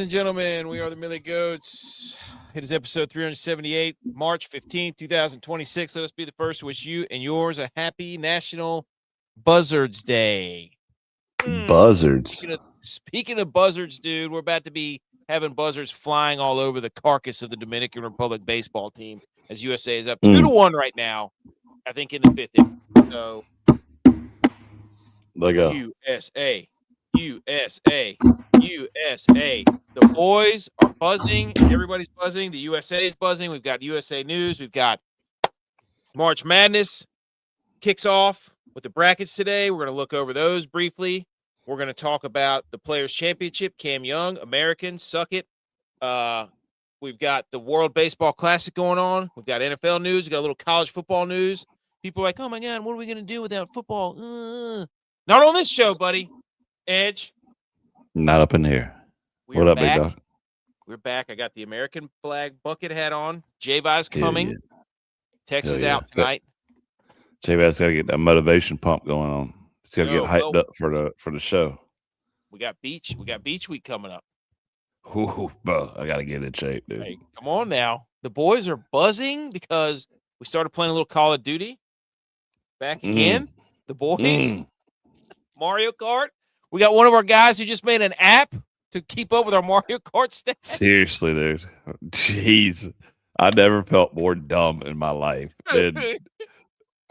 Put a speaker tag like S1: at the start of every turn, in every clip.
S1: and gentlemen, we are the Millie Goats. It is episode 378, March 15th, 2026. Let us be the first to wish you and yours a happy National Buzzards Day.
S2: Buzzards.
S1: Speaking of buzzards, dude, we're about to be having buzzards flying all over the carcass of the Dominican Republic baseball team as USA is up 2-1 right now, I think, in the fifth inning. So,
S2: there you go.
S1: USA, USA, USA. The boys are buzzing. Everybody's buzzing. The USA is buzzing. We've got USA News. We've got March Madness kicks off with the brackets today. We're going to look over those briefly. We're going to talk about the Players' Championship, Cam Young, Americans, suck it. We've got the World Baseball Classic going on. We've got NFL news. We've got a little college football news. People are like, oh, my God, what are we going to do without football? Not on this show, buddy. Edge.
S2: Not up in here. What up, big dog?
S1: We're back. I got the American flag bucket hat on. G.U.Y.S coming.
S2: Yeah.
S1: Texas out tonight.
S2: G.U.Y.S got to get that motivation pump going on. He's got to get hyped up for the show.
S1: We got beach week coming up.
S2: Ooh, bro, I got to get in shape, dude.
S1: Hey, come on now. The boys are buzzing because we started playing a little Call of Duty. Back again. The boys. Mario Kart. We got one of our guys who just made an app to keep up with our Mario Kart stats.
S2: Seriously, dude. Jeez. I never felt more dumb in my life. And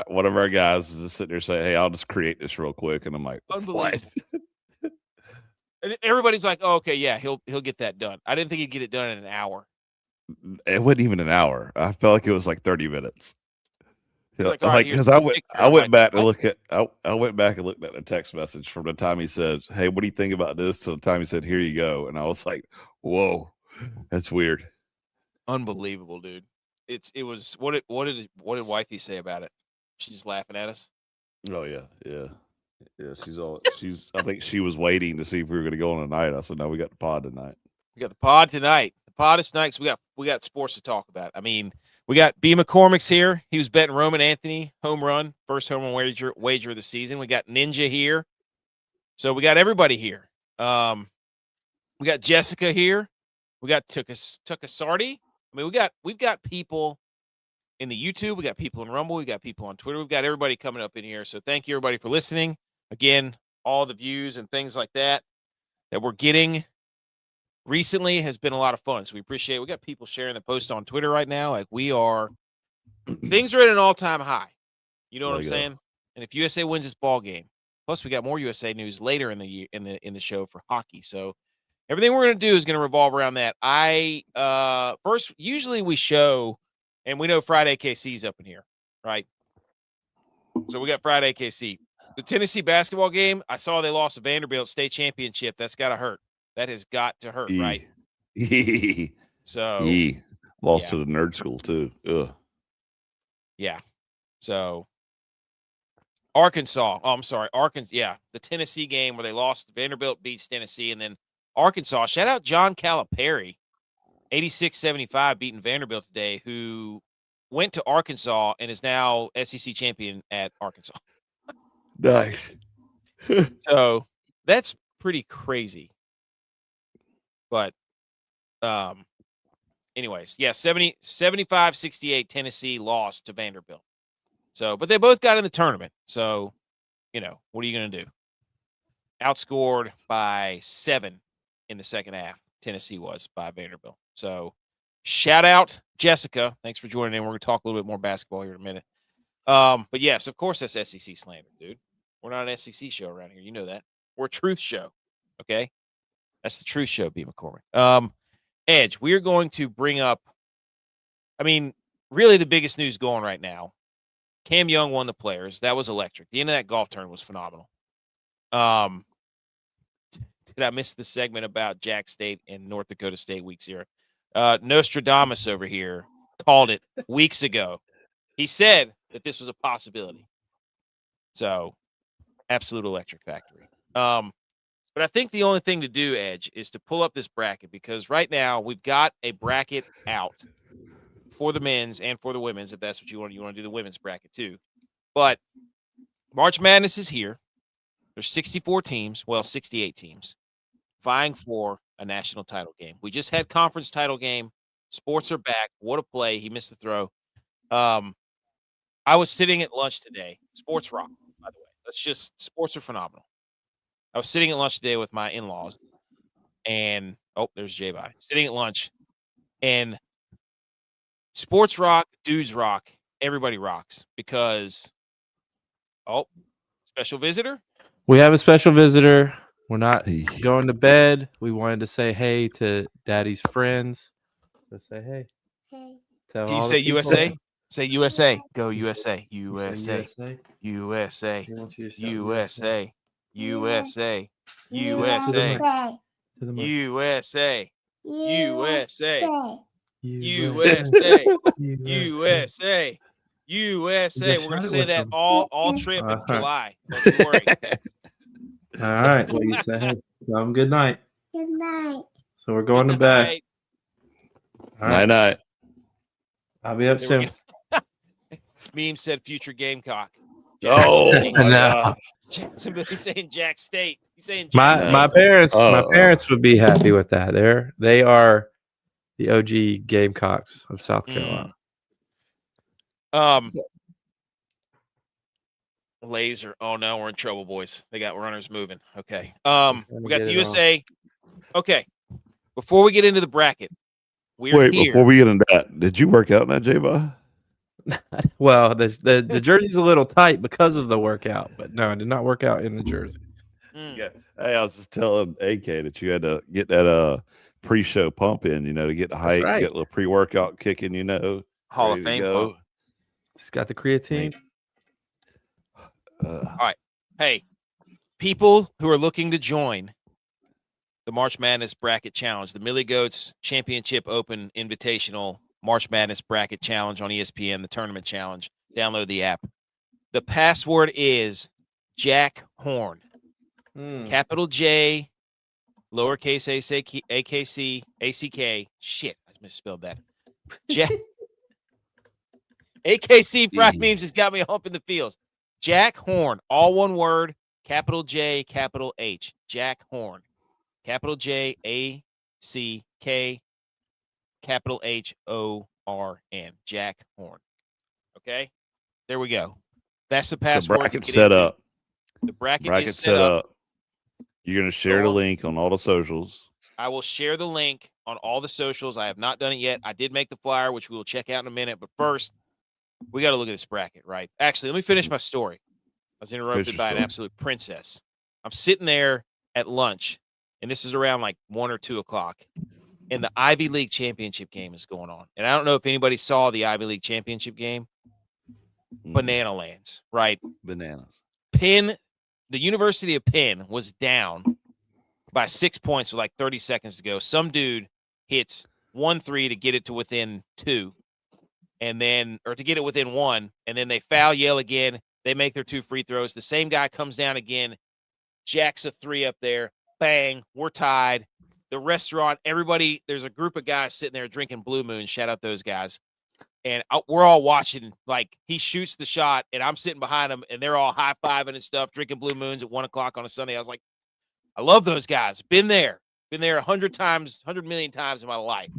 S2: one of our guys is just sitting there saying, hey, I'll just create this real quick. And I'm like, what?
S1: And everybody's like, oh, okay, yeah, he'll get that done. I didn't think he'd get it done in an hour.
S2: It wasn't even an hour. I felt like it was like 30 minutes.
S1: Like,
S2: because I went back and looked at the text message from the time he said, hey, what do you think about this, to the time he said, here you go. And I was like, whoa, that's weird.
S1: Unbelievable, dude. It was what did Wifey say about it? She's laughing at us.
S2: Oh yeah. I think she was waiting to see if we were going to go on tonight. I said, no, we got the pod tonight.
S1: We got the pod tonight. The pod is tonight. So we got sports to talk about. I mean, we got B. McCormick's here. He was betting Roman Anthony home run, first home run wager of the season. We got Ninja here. So we got everybody here. We got Jessica here. We got Tukasardi. I mean, we've got people in the YouTube. We got people in Rumble. We got people on Twitter. We've got everybody coming up in here. So thank you, everybody, for listening. Again, all the views and things like that we're getting recently has been a lot of fun. So we appreciate it. We got people sharing the post on Twitter right now. Like, things are at an all-time high. You know what I'm saying? And if USA wins this ball game, plus we got more USA news later in the year in the show for hockey. So everything we're going to do is going to revolve around that. First, usually we show, and we know Friday KC's up in here, right? So we got Friday KC. The Tennessee basketball game, I saw they lost to Vanderbilt state championship. That's got to hurt. That has got to hurt, right? So
S2: lost to the nerd school too. Ugh.
S1: Yeah. So Arkansas. Oh, I'm sorry. Arkansas. Yeah. The Tennessee game where they lost, Vanderbilt beats Tennessee, and then Arkansas. Shout out John Calipari, 86-75 beating Vanderbilt today, who went to Arkansas and is now SEC champion at Arkansas.
S2: Nice.
S1: So that's pretty crazy. But anyways, yeah, 75-68 Tennessee lost to Vanderbilt. So, but they both got in the tournament. So, what are you going to do? Outscored by 7 in the second half. Tennessee was by Vanderbilt. So, shout out Jessica. Thanks for joining in. We're going to talk a little bit more basketball here in a minute. But yes, of course that's SEC slander, dude. We're not an SEC show around here. You know that. We're a truth show. Okay? That's the truth show, B. McCormick. Edge, we are going to bring up, really the biggest news going right now. Cam Young won the Players. That was electric. The end of that golf tournament was phenomenal. Did I miss the segment about Jack State and North Dakota State week 0? Nostradamus over here called it weeks ago. He said that this was a possibility. So, absolute electric factory. But I think the only thing to do, Edge, is to pull up this bracket, because right now we've got a bracket out for the men's and for the women's, if that's what you want. You want to do the women's bracket too. But March Madness is here. There's 64 teams, 68 teams, vying for a national title game. We just had conference title game. Sports are back. What a play. He missed the throw. I was sitting at lunch today. Sports rock, by the way. Sports are phenomenal. I was sitting at lunch today with my in-laws, and there's J-Body. Sitting at lunch, and sports rock, dudes rock, everybody rocks because special visitor.
S3: We have a special visitor. We're not going to bed. We wanted to say hey to Daddy's friends. So say hey.
S4: Hey.
S3: Tell
S1: Can you
S3: all
S1: say
S3: the people.
S1: USA? Say USA. Go
S3: You
S1: USA.
S3: You say
S1: USA. USA.
S3: He wants you to shout
S1: USA. USA.
S3: To
S1: USA.
S3: the mic.
S1: USA. USA.
S3: USA.
S1: USA. USA. We're gonna
S3: shout it
S1: say
S3: with
S1: that
S3: them.
S1: all trip in
S3: Uh-huh.
S1: July. Don't you worry.
S3: All right. Well, you say hey. Tell them good night.
S4: Good night.
S3: So we're going to bed. All right.
S2: Night.
S3: I'll be up
S1: There we
S3: soon.
S1: Meme said future Gamecock.
S2: Oh, my
S3: No.
S2: God.
S1: Somebody's saying Jack State. He's saying Jack State.
S3: My parents
S2: Oh.
S3: my parents would be happy with that. They are the OG Gamecocks of South Carolina.
S1: Laser. Oh no, we're in trouble, boys. They got runners moving. Okay.
S3: Trying to
S1: We got
S3: get
S1: the
S3: it
S1: USA. Okay. Before we get into the bracket,
S2: Wait,
S1: here.
S2: before we get into that, did you work out in that, J-Bot?
S3: Well, the jersey's a little tight because of the workout, but no, I did not work out in the jersey.
S2: Yeah. Hey, I was just telling AK that you had to get that pre-show pump in, to get the hype,
S3: right.
S2: get a little pre-workout kicking,
S1: Hall of
S2: ready to
S1: Fame
S2: go.
S1: pump.
S3: Just got the creatine.
S1: All right. Hey, people who are looking to join the March Madness Bracket Challenge, the Millie Goats Championship Open Invitational March Madness Bracket Challenge on ESPN, the Tournament Challenge. Download the app. The password is Jack Horn. Capital J, lowercase AKC, ACK. Shit, I misspelled that. AKC Fried Memes has got me humping the fields. Jack Horn, all one word, capital J, capital H. Jack Horn. Capital J, ACK, capital HORN. Jack Horn. Okay? There we go. That's the password.
S2: So bracket set up.
S1: The bracket is set up.
S2: You're going to share the link on all the socials.
S1: I will share the link on all the socials. I have not done it yet. I did make the flyer, which we will check out in a minute. But first, we got to look at this bracket, right? Actually, let me finish my story. I was interrupted by an absolute princess. I'm sitting there at lunch, and this is around like 1 or 2 o'clock, and the Ivy League championship game is going on. And I don't know if anybody saw the Ivy League championship game. Banana Lands, right?
S2: Bananas.
S1: Penn, the University of Penn was down by 6 points with like 30 seconds to go. Some dude hits 1-3 to get it to within 2, or to get it within 1, and then they foul yell again. They make their 2 free throws. The same guy comes down again, jacks a 3 up there. Bang, we're tied. The restaurant, everybody, there's a group of guys sitting there drinking Blue Moon. Shout out those guys. And we're all watching, like, he shoots the shot, and I'm sitting behind him, and they're all high-fiving and stuff, drinking Blue Moons at 1 o'clock on a Sunday. I was like, I love those guys. Been there 100 million times in my life.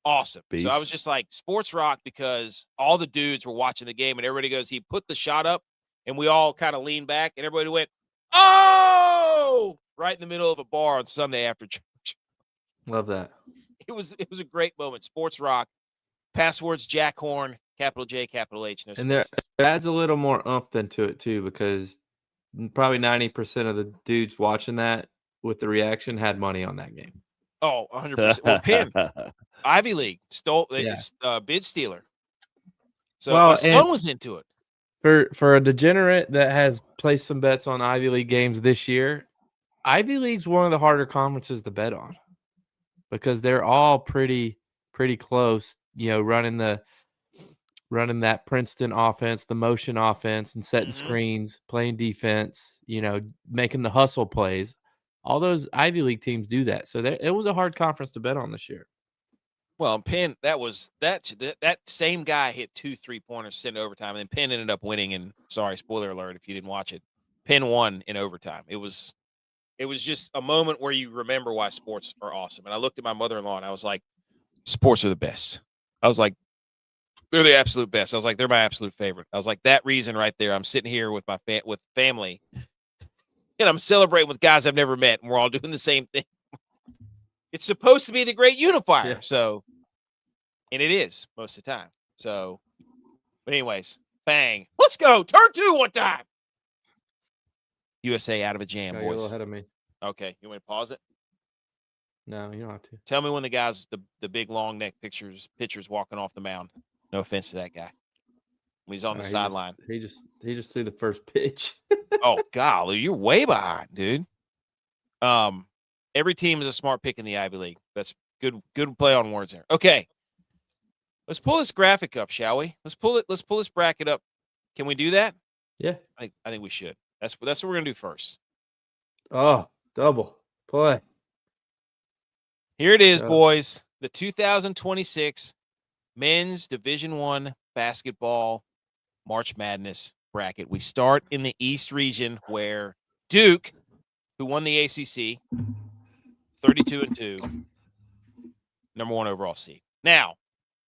S1: Awesome.
S2: Beast.
S1: So I was just like, sports rock, because all the dudes were watching the game, and everybody goes, he put the shot up, and we all kind of leaned back, and everybody went, oh, right in the middle of a bar on Sunday after church.
S3: Love that.
S1: It was a great moment. Sports rock. Passwords Jack Horn, capital J, capital H. No
S3: And there
S1: spaces.
S3: it adds a little more oomph into it too, because probably 90% of the dudes watching that with the reaction had money on that game.
S1: Oh, 100%. Well, Penn, Ivy League bid stealer. So my son was into it.
S3: For a degenerate that has placed some bets on Ivy League games this year, Ivy League's one of the harder conferences to bet on because they're all pretty close. Running that Princeton offense, the motion offense, and setting screens, playing defense. Making the hustle plays. All those Ivy League teams do that. So it was a hard conference to bet on this year.
S1: Well, Penn, that same guy hit 2 3-pointers, sent overtime, and then Penn ended up winning. And sorry, spoiler alert if you didn't watch it, Penn won in overtime. It was It was just a moment where you remember why sports are awesome. And I looked at my mother-in-law and I was like, sports are the best. I was like, they're the absolute best. I was like, they're my absolute favorite. I was like, that reason right there. I'm sitting here with my with family, and I'm celebrating with guys I've never met, and we're all doing the same thing. It's supposed to be the great unifier.
S3: Yeah.
S1: So, and it is most of the time. So, but anyways, bang. Let's go. Turn 2 one time. USA out of a jam,
S3: Oh, you're a
S1: boys.
S3: little ahead of me.
S1: Okay. You want me to pause it?
S3: No, you don't have to.
S1: Tell me when the guys, the big long neck pitchers walking off the mound. No offense to that guy. When he's on the sideline.
S3: He just threw the first pitch.
S1: Oh, golly, you're way behind, dude. Every team is a smart pick in the Ivy League. That's good play on words there. Okay. Let's pull this graphic up, shall we? Let's pull this bracket up. Can we do that?
S3: Yeah.
S1: I think we should. That's what we're gonna do first.
S3: Oh, double play.
S1: Here it is, boys. The 2026 Men's Division I Basketball March Madness bracket. We start in the East region where Duke, who won the ACC, 32-2, number 1 overall seed. Now,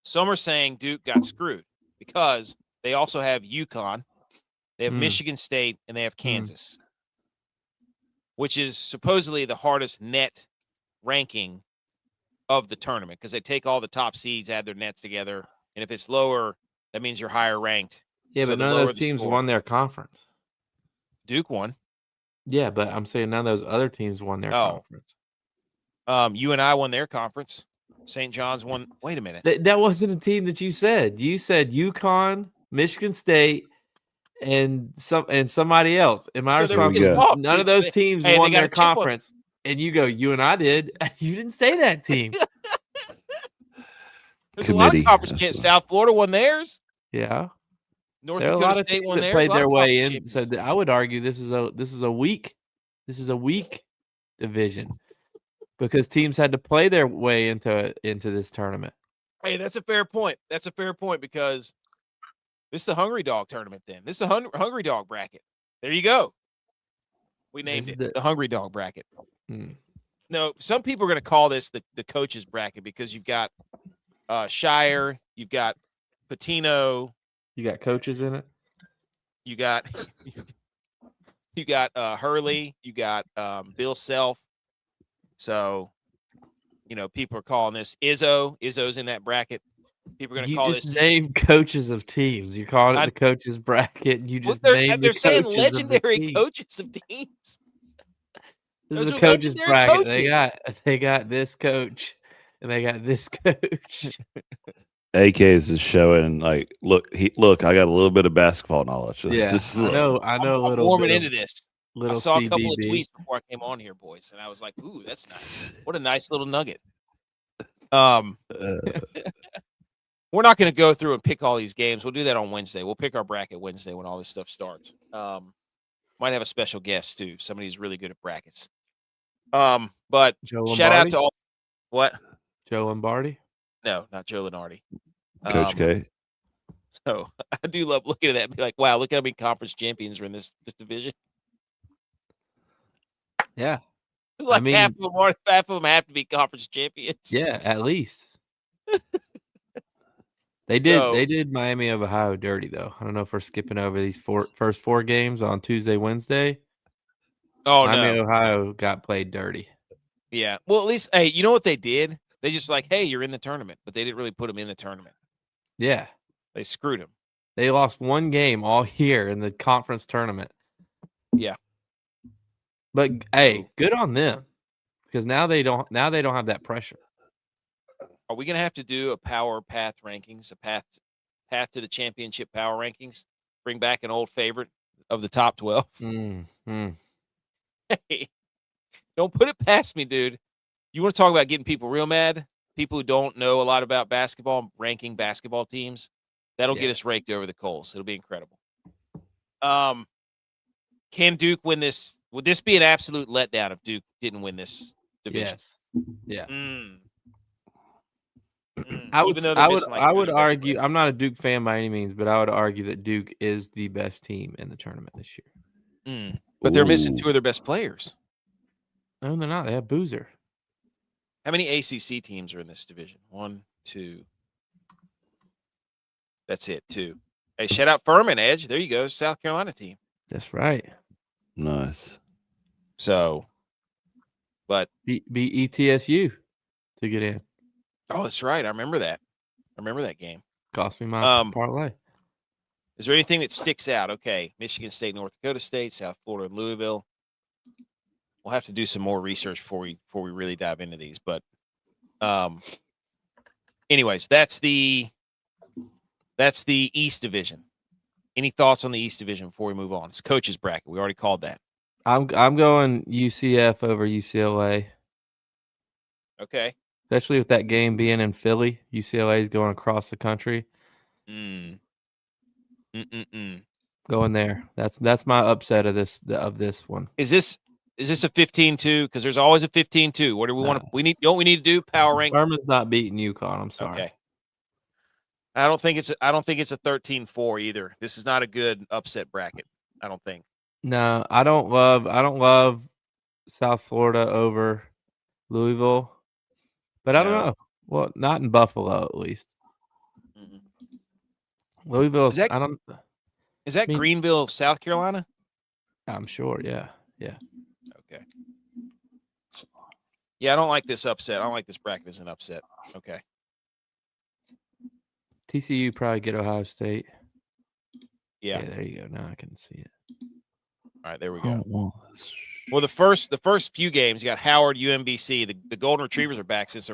S1: some are saying Duke got screwed because they also have UConn, they have Michigan State, and they have Kansas, which is supposedly the hardest net ranking of the tournament because they take all the top seeds, add their nets together, and if it's lower, that means you're higher ranked.
S3: Yeah,
S1: So
S3: but none of those teams won their conference.
S1: Duke won.
S3: Yeah, but I'm saying none of those other teams won their conference.
S1: UNI won their conference. St. John's won. Wait a minute.
S3: That wasn't a team that you said. You said UConn, Michigan State, and somebody else. In my response, none of those teams won their conference. And you go, UNI did. You didn't say that team.
S1: There's a lot of conference champs. South Florida won theirs.
S3: Yeah.
S1: North Dakota State won theirs.
S3: Played their way in. So I would argue this is a weak division because teams had to play their way into this tournament.
S1: Hey, that's a fair point. That's a fair point because this is the Hungry Dog tournament. Then this is a Hungry Dog bracket. There you go. We named it the Hungry Dog bracket. No, some people are going to call this the coaches bracket because you've got Shire, you've got Patino.
S3: You got coaches in it.
S1: You got Hurley. You got Bill Self. So, people are calling this Izzo. Izzo's in that bracket. People are going to call this.
S3: You just name coaches of teams. You're calling it the coaches bracket. You just name
S1: they're saying legendary coaches of teams.
S3: This is a coaches bracket. Coaches. They got this coach and they got this coach.
S2: AK's is showing look, I got a little bit of basketball knowledge.
S3: Yeah, I know.
S1: I'm
S3: a little
S1: warming
S3: bit
S1: into this. I saw a couple of tweets before I came on here, boys, and I was like, "Ooh, that's nice. What a nice little nugget." We're not going to go through and pick all these games. We'll do that on Wednesday. We'll pick our bracket Wednesday when all this stuff starts. Might have a special guest too. Somebody who's really good at brackets. But shout out to all. What?
S3: Joe Lombardi?
S1: No, not Joe Lenardi.
S2: Coach K.
S1: So I do love looking at that and be like, wow, look how many conference champions are in this division.
S3: Yeah.
S1: It's like half of them have to be conference champions.
S3: Yeah, at least. They did Miami of Ohio dirty though. I don't know if we're skipping over these first four games on Tuesday, Wednesday.
S1: Oh,
S3: Miami, Ohio got played dirty.
S1: Yeah. Well, at least, hey, you know what they did? They just hey, you're in the tournament, but they didn't really put them in the tournament.
S3: Yeah.
S1: They screwed them.
S3: They lost one game all year in the conference tournament.
S1: Yeah.
S3: But hey, good on them because now they don't have that pressure.
S1: Are we going to have to do a power path rankings, a path to the championship power rankings? Bring back an old favorite of the top 12? Hey, don't put it past me, dude. You want to talk about getting people real mad? People who don't know a lot about basketball, ranking basketball teams, that'll get us raked over the coals. It'll be incredible. Can Duke win this? Would this be an absolute letdown if Duke didn't win this division?
S3: Yes. Yeah.
S1: I
S3: would argue. I'm not a Duke fan by any means, but I would argue that Duke is the best team in the tournament this year.
S1: But they're missing two of their best players.
S3: No, they're not. They have Boozer.
S1: How many ACC teams are in this division? 1, 2. That's it, 2. Hey, shout out Furman, Edge. There you go, South Carolina team.
S3: That's right.
S2: Nice.
S1: So, but
S3: Beat ETSU to get in.
S1: oh, that's right. I remember that. Game.
S3: Cost me my parlay.
S1: Is there anything that sticks out? Okay, Michigan State, North Dakota State, South Florida, and Louisville. We'll have to do some more research before we really dive into these. But, anyways, that's the East Division. Any thoughts on the East Division before we move on? It's coach's bracket. We already called that.
S3: I'm going UCF over UCLA.
S1: Okay.
S3: Especially with that game being in Philly. UCLA is going across the country. Going there. That's my upset of this one.
S1: Is this a 15-2? Because there's always a 15-2. What do we want to? We need to do power rank.
S3: Furman's not beating UConn. I'm sorry.
S1: Okay. I don't think it's a 13-4 either. This is not a good upset bracket. I don't think.
S3: No, I don't love South Florida over Louisville, but I don't know. Well, not in Buffalo at least. Louisville.
S1: Is that Greenville, South Carolina?
S3: I'm sure. Yeah.
S1: Okay. Yeah, I don't like this upset. I don't like this bracket as an upset. Okay.
S3: TCU probably get Ohio State.
S1: Yeah.
S3: There you go. Now I can see it.
S1: All right, there we go. Well, the first few games, you got Howard, UMBC. The Golden Retrievers are back since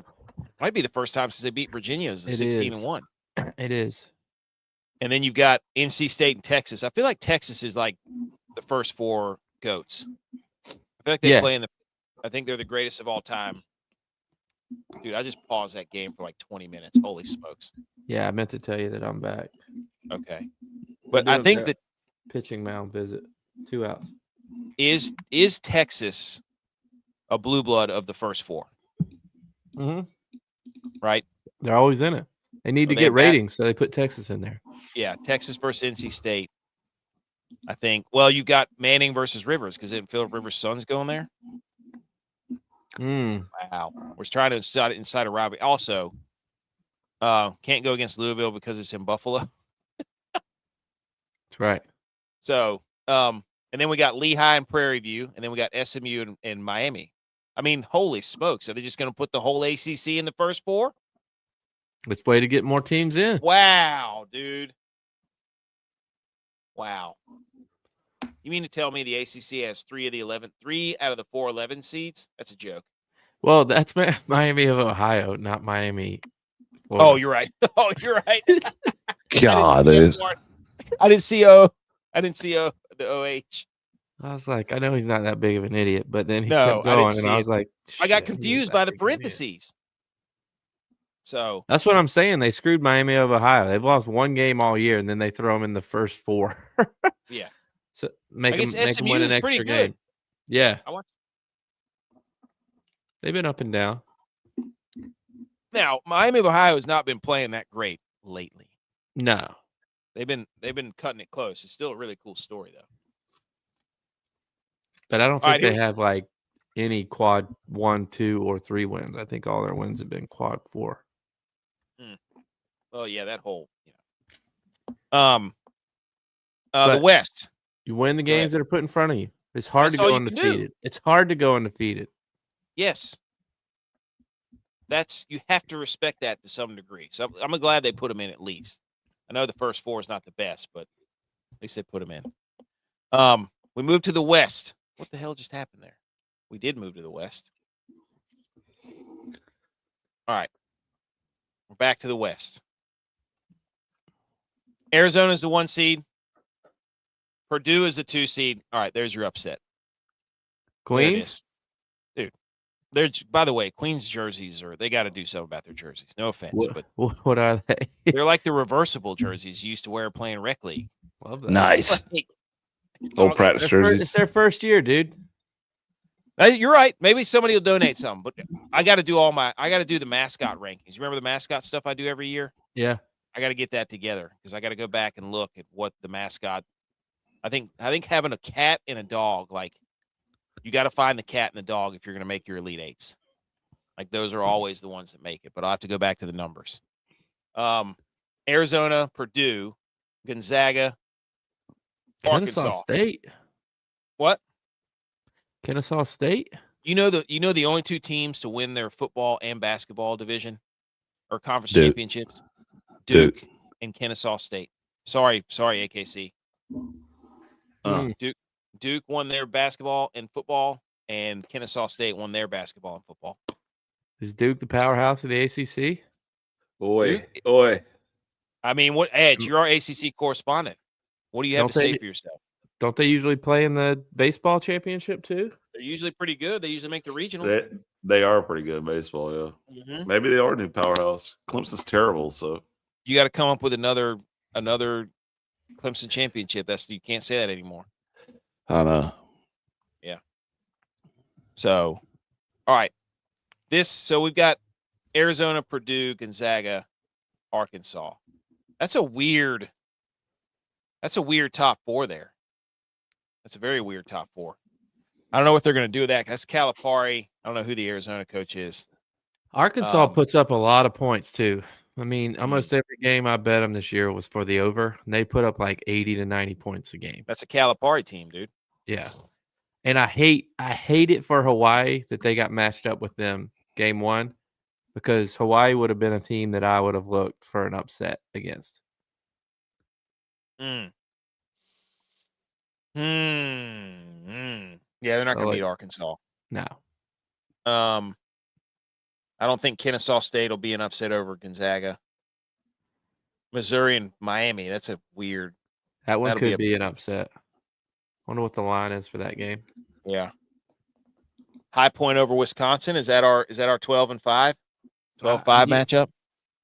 S1: might be the first time since they beat Virginia as 16-1.
S3: It is.
S1: And then you've got NC State and Texas. I feel like Texas is like the first 4 goats. I feel like they play I think they're the greatest of all time. Dude, I just paused that game for like 20 minutes. Holy smokes.
S3: Yeah, I meant to tell you that I'm back.
S1: Okay. But I think that
S3: pitching mound visit, 2 outs.
S1: Is Texas a blue blood of the first 4?
S3: Mm-hmm.
S1: Right?
S3: They're always in it. They need to get ratings, so they put Texas in there.
S1: Yeah, Texas versus NC State. I think. Well, you got Manning versus Rivers because didn't Philip Rivers' son's going there? Wow. We're trying to incite a robbery. Also, can't go against Louisville because it's in Buffalo.
S3: That's right.
S1: So, and then we got Lehigh and Prairie View, and then we got SMU and Miami. I mean, holy smokes. Are they just going to put the whole ACC in the first 4?
S3: It's way to get more teams in.
S1: Wow, dude. Wow. You mean to tell me the ACC has 3 out of the 4 11 seeds? That's a joke.
S3: Well, that's Miami of Ohio, not Miami, Florida.
S1: Oh, you're right.
S2: God, dude.
S1: I didn't see the OH.
S3: I was like, I know he's not that big of an idiot, but then he
S1: No,
S3: kept going,
S1: I didn't see
S3: and I was like,
S1: I got confused by the parentheses. So
S3: that's what I'm saying. They screwed Miami of Ohio. They've lost 1 game all year, and then they throw them in the first 4.
S1: Yeah.
S3: So make them win an extra game. Yeah. They've been up and down.
S1: Now, Miami of Ohio has not been playing that great lately.
S3: No.
S1: They've been cutting it close. It's still a really cool story, though.
S3: But I don't think they have like any quad 1, 2, or 3 wins. I think all their wins have been quad 4.
S1: Well, yeah, that whole the West.
S3: You win the games that are put in front of you. It's hard to go undefeated. It's hard to go undefeated.
S1: Yes. You have to respect that to some degree. So I'm glad they put them in at least. I know the first 4 is not the best, but at least they put them in. We moved to the West. What the hell just happened there? We did move to the West. All right. We're back to the West. Arizona is the 1 seed. Purdue is the 2 seed. All right, there's your upset.
S3: Queens?
S1: Dude. By the way, Queens jerseys they got to do something about their jerseys. No offense, but
S3: what are they?
S1: They're like the reversible jerseys you used to wear playing rec league.
S3: Love that.
S2: Nice. Old practice jerseys.
S3: It's their first year, dude.
S1: You're right. Maybe somebody will donate some, but I got to do the mascot rankings. You remember the mascot stuff I do every year?
S3: Yeah.
S1: I got to get that together because I got to go back and look at what the mascot. I think having a cat and a dog, like You got to find the cat and the dog if you're going to make your Elite Eights. Like those are always the ones that make it. But I'll have to go back to the numbers. Arizona, Purdue, Gonzaga,
S3: Kennesaw
S1: Arkansas.
S3: State.
S1: What?
S3: Kennesaw State.
S1: You know the only two teams to win their football and basketball division or conference
S2: Duke.
S1: championships, Duke and Kennesaw State. Sorry, AKC. Duke won their basketball and football, and Kennesaw State won their basketball and football.
S3: Is Duke the powerhouse of the ACC?
S2: Oi.
S1: I mean, what Edge? You're our ACC correspondent. What do you have to say for yourself?
S3: Don't they usually play in the baseball championship too?
S1: They're usually pretty good. They usually make the regional.
S2: They are pretty good in baseball, yeah.
S1: Mm-hmm.
S2: Maybe they are a new powerhouse. Clemson's terrible, so
S1: you got to come up with another Clemson championship. You can't say that anymore.
S2: I know.
S1: Yeah. So, all right. So we've got Arizona, Purdue, Gonzaga, Arkansas. That's a weird top four there. That's a very weird top four. I don't know what they're going to do with that. That's Calipari. I don't know who the Arizona coach is.
S3: Arkansas puts up a lot of points too. I mean, almost every game I bet them this year was for the over, and they put up like 80 to 90 points a game.
S1: That's a Calipari team, dude.
S3: Yeah. And I hate it for Hawaii that they got matched up with them game one, because Hawaii would have been a team that I would have looked for an upset against.
S1: Yeah, they're not going to beat Arkansas.
S3: No.
S1: I don't think Kennesaw State will be an upset over Gonzaga. Missouri and Miami, that's a weird.
S3: That one could be an upset. Wonder what the line is for that game.
S1: Yeah. High Point over Wisconsin. Is that our 12-5? 12-5 matchup?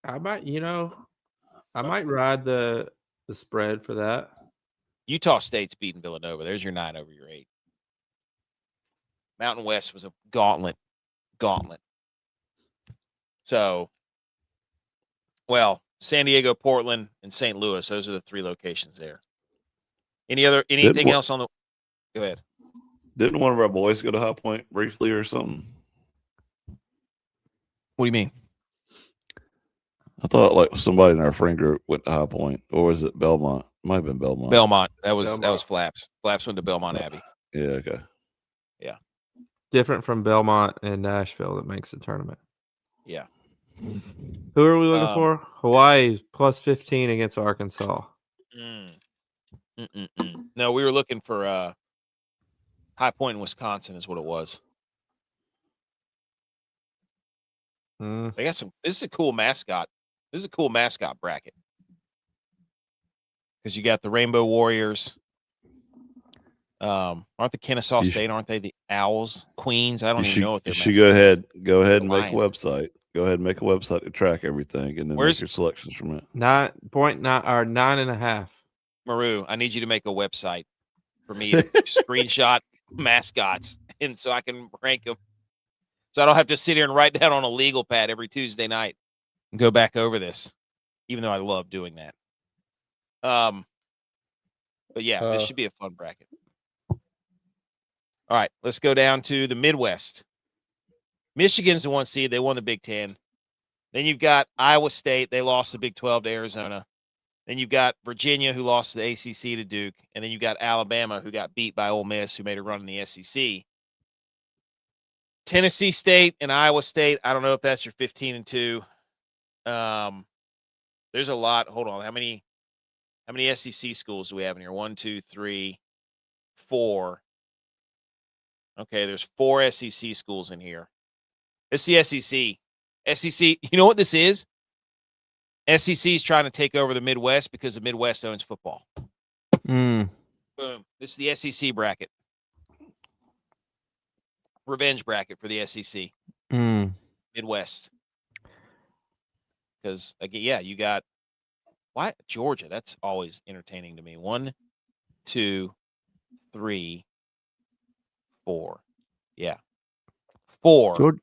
S3: I might ride the spread for that.
S1: Utah State's beating Villanova. There's your 9 over your 8. Mountain West was a gauntlet. So, San Diego, Portland, and St. Louis. Those are the 3 locations there. Anything else on the? Go ahead.
S2: Didn't one of our boys go to High Point briefly or something?
S1: What do you mean?
S2: I thought like somebody in our friend group went to High Point, or was it Belmont? It might have been Belmont.
S1: Belmont. That was Flaps. Flaps went to Belmont Abbey.
S2: Yeah. Okay.
S1: Yeah.
S3: Different from Belmont and Nashville that makes the tournament.
S1: Yeah.
S3: Who are we looking for? Hawaii's plus 15 against Arkansas.
S1: No, we were looking for High Point in Wisconsin is what it was. They got this is a cool mascot. This is a cool mascot bracket. Because you got the Rainbow Warriors. Aren't the Kennesaw State, aren't they the Owls? Queens? I don't even know what they're.
S2: You should go ahead and make a website. Go ahead and make a website to track everything, and then make your selections from it.
S3: 9.5.
S1: Maru, I need you to make a website for me to screenshot mascots, and so I can rank them. So I don't have to sit here and write down on a legal pad every Tuesday night and go back over this, even though I love doing that. But yeah, this should be a fun bracket. All right, let's go down to the Midwest. Michigan's the 1 seed. They won the Big Ten. Then you've got Iowa State. They lost the Big 12 to Arizona. Then you've got Virginia, who lost the ACC to Duke. And then you've got Alabama, who got beat by Ole Miss, who made a run in the SEC. Tennessee State and Iowa State, I don't know if that's your 15-2. There's a lot. Hold on. How many SEC schools do we have in here? 1, 2, 3, 4. Okay, there's 4 SEC schools in here. It's the SEC. SEC, you know what this is? SEC is trying to take over the Midwest because the Midwest owns football. Boom. This is the SEC bracket. Revenge bracket for the SEC. Midwest. Because, again, you got what? Georgia. That's always entertaining to me. 1, 2, 3, 4. Yeah. 4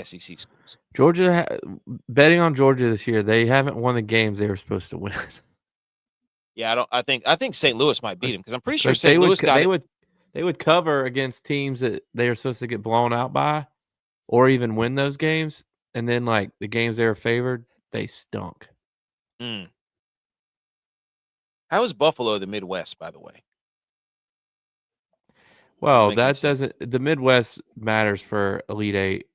S1: SEC schools.
S3: Georgia, betting on Georgia this year, they haven't won the games they were supposed to win.
S1: Yeah, I think St. Louis might beat them because I'm pretty sure St. Louis got.
S3: They would cover against teams that they are supposed to get blown out by, or even win those games. And then, like the games they were favored, they stunk.
S1: Mm. How is Buffalo the Midwest, by the way?
S3: Well,
S1: make any
S3: that
S1: sense.
S3: doesn't. The Midwest matters for Elite Eight,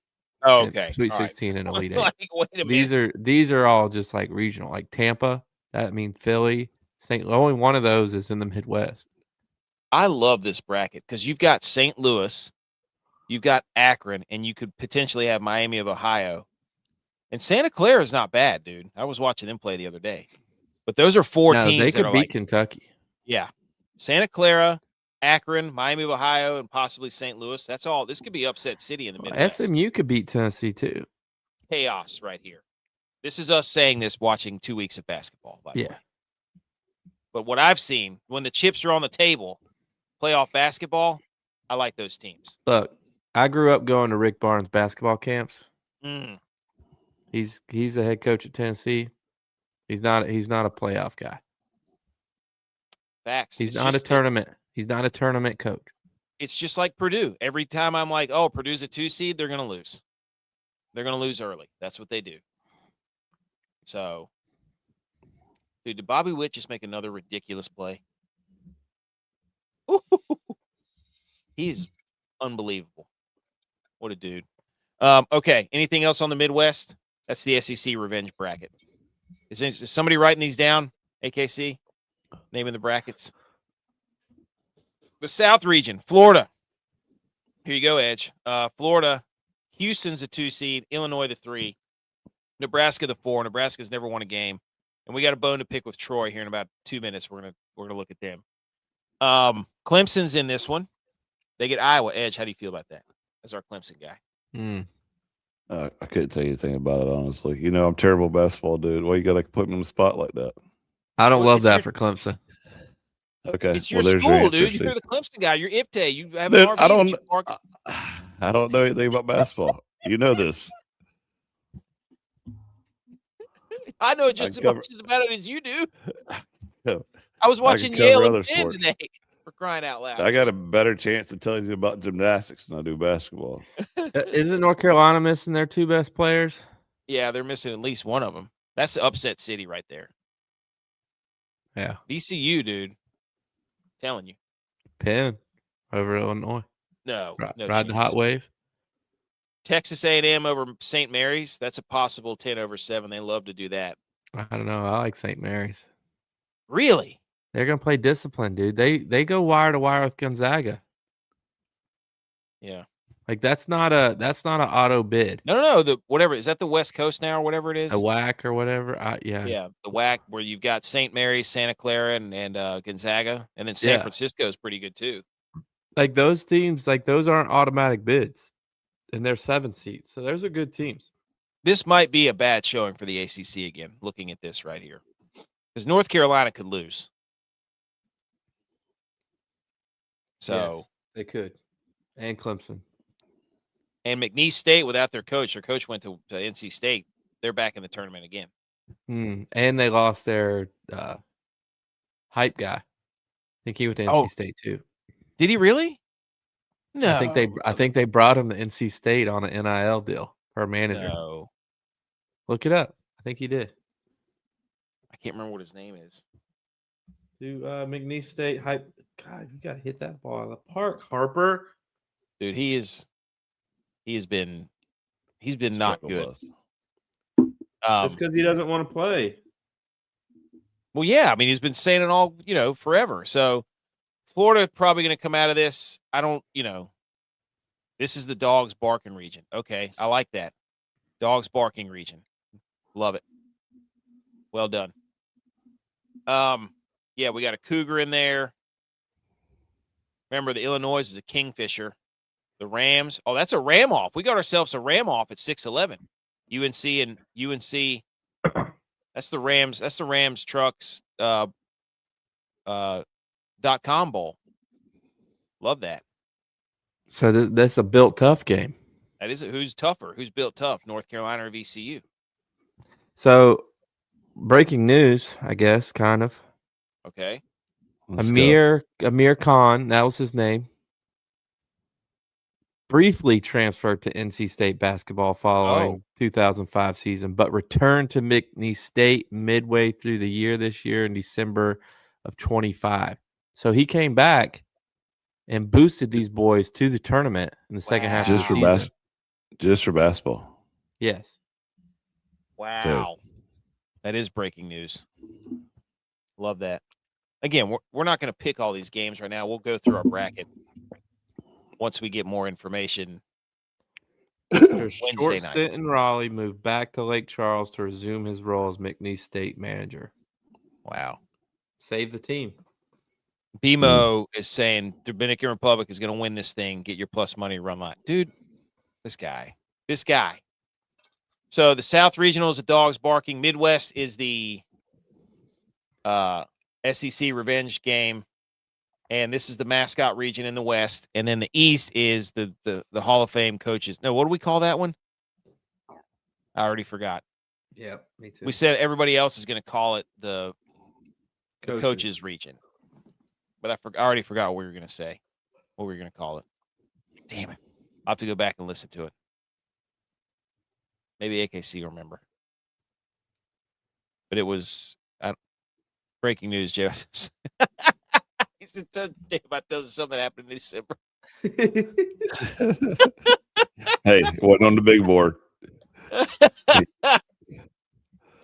S1: Oh,
S3: and
S1: okay.
S3: Sweet
S1: All right.
S3: 16, and Elite Eight.
S1: Like, wait a minute.
S3: These are all just like regional, like Tampa. That means Philly. Only one of those is in the Midwest.
S1: I love this bracket because you've got St. Louis, you've got Akron, and you could potentially have Miami of Ohio. And Santa Clara is not bad, dude. I was watching them play the other day. But those are four
S3: No,
S1: teams
S3: they
S1: that
S3: could
S1: are
S3: beat
S1: like,
S3: Kentucky.
S1: yeah, Santa Clara, Akron, Miami of Ohio, and possibly St. Louis. That's all. This could be upset city in the Midwest.
S3: SMU could beat Tennessee too.
S1: Chaos right here. This is us saying this watching 2 weeks of basketball, by the way. But what I've seen, when the chips are on the table, playoff basketball, I like those teams.
S3: Look, I grew up going to Rick Barnes basketball camps.
S1: Mm.
S3: He's the head coach at Tennessee. He's not a playoff guy.
S1: Facts.
S3: He's not a tournament coach.
S1: It's just like Purdue. Every time I'm like, oh, Purdue's a 2 seed, they're going to lose. They're going to lose early. That's what they do. So, dude, did Bobby Witt just make another ridiculous play? He's unbelievable. What a dude. Okay, anything else on the Midwest? That's the SEC revenge bracket. Is somebody writing these down, AKC? Naming the brackets. The South region, Florida. Here you go, Edge. Florida, Houston's a 2 seed, Illinois the 3, Nebraska the 4. Nebraska's never won a game, and we got a bone to pick with Troy here in about 2 minutes. We're gonna look at them. Clemson's in this one. They get Iowa. Edge, how do you feel about that? As our Clemson guy.
S2: I couldn't tell you anything about it, honestly. You know, I'm terrible basketball, dude. Why you got to put me on the spot like that?
S3: I don't love that for Clemson.
S2: Okay,
S1: it's your school, dude. You're the Clemson guy. You're IPTAY. You have an RV.
S2: I don't know anything about basketball. You know this.
S1: I know just as much about it as you do. I was watching Yale and Penn today. For crying out loud.
S2: I got a better chance of telling you about gymnastics than I do basketball.
S3: Isn't North Carolina missing their 2 best players?
S1: Yeah, they're missing at least one of them. That's the upset city right there.
S3: Yeah.
S1: VCU, dude. Telling you.
S3: Penn over Illinois.
S1: No
S3: ride the hot wave.
S1: Texas A&M over St. Mary's. That's a possible 10/7. They love to do that.
S3: I don't know. I like St. Mary's.
S1: Really?
S3: They're gonna play discipline, dude. They go wire to wire with Gonzaga.
S1: Yeah.
S3: Like that's not an auto bid.
S1: No. The whatever is that the West Coast now or whatever it is.
S3: A WAC or whatever.
S1: Yeah, the WAC where you've got St. Mary's, Santa Clara, and Gonzaga, and then San Francisco is pretty good too.
S3: Like those teams, like those aren't automatic bids, and they're 7 seats, so those are good teams.
S1: This might be a bad showing for the ACC again. Looking at this right here, because North Carolina could lose. So
S3: yes, they could, and Clemson.
S1: And McNeese State, without their coach went to NC State. They're back in the tournament again.
S3: And they lost their hype guy. I think he went to NC State too.
S1: Did he really? No.
S3: I think they brought him to NC State on an NIL deal for a manager.
S1: No.
S3: Look it up. I think he did.
S1: I can't remember what his name is.
S3: To McNeese State hype. God, you gotta hit that ball out of the park, Harper.
S1: Dude, he's been not good.
S3: It's because he doesn't want to play.
S1: Well, yeah, I mean he's been saying it all, forever. So Florida probably going to come out of this. I don't, this is the dogs barking region. Okay, I like that. Dogs barking region. Love it. Well done. Yeah, we got a Cougar in there. Remember, the Illinois is a Kingfisher. The Rams. Oh, that's a Ram off. We got ourselves a Ram off at 6-11. UNC. That's the Rams. That's the Rams Trucks .com bowl. Love that.
S3: So that's a built tough game.
S1: That is. Who's tougher? Who's built tough? North Carolina or VCU?
S3: So, breaking news, I guess, kind of.
S1: Okay.
S3: Amir Khan, that was his name. briefly transferred to NC State basketball following 2005 season, but returned to McNeese State midway through the year this year in December of 25. So he came back and boosted these boys to the tournament in the second half of the season.
S2: Just for basketball.
S3: Yes.
S1: Wow. That is breaking news. Love that. Again, we're not going to pick all these games right now. We'll go through our bracket once we get more information.
S3: After a short
S1: Wednesday night.
S3: stint in Raleigh, moved back to Lake Charles to resume his role as McNeese State manager.
S1: Wow.
S3: Save the team.
S1: BMO is saying Dominican Republic is going to win this thing. Get your plus money run line. Dude, this guy. So the South Regional is the dogs barking. Midwest is the SEC revenge game. And this is the mascot region in the West. And then the East is the Hall of Fame coaches. No, what do we call that one? I already forgot.
S3: Yeah, me too.
S1: We said everybody else is going to call it the coaches region. But I already forgot what we were going to say, what we were going to call it. Damn it. I'll have to go back and listen to it. Maybe AKC will remember. But it was breaking news, Joe. He said, damn, I tell you something happened in December.
S2: Hey, wasn't on the big board.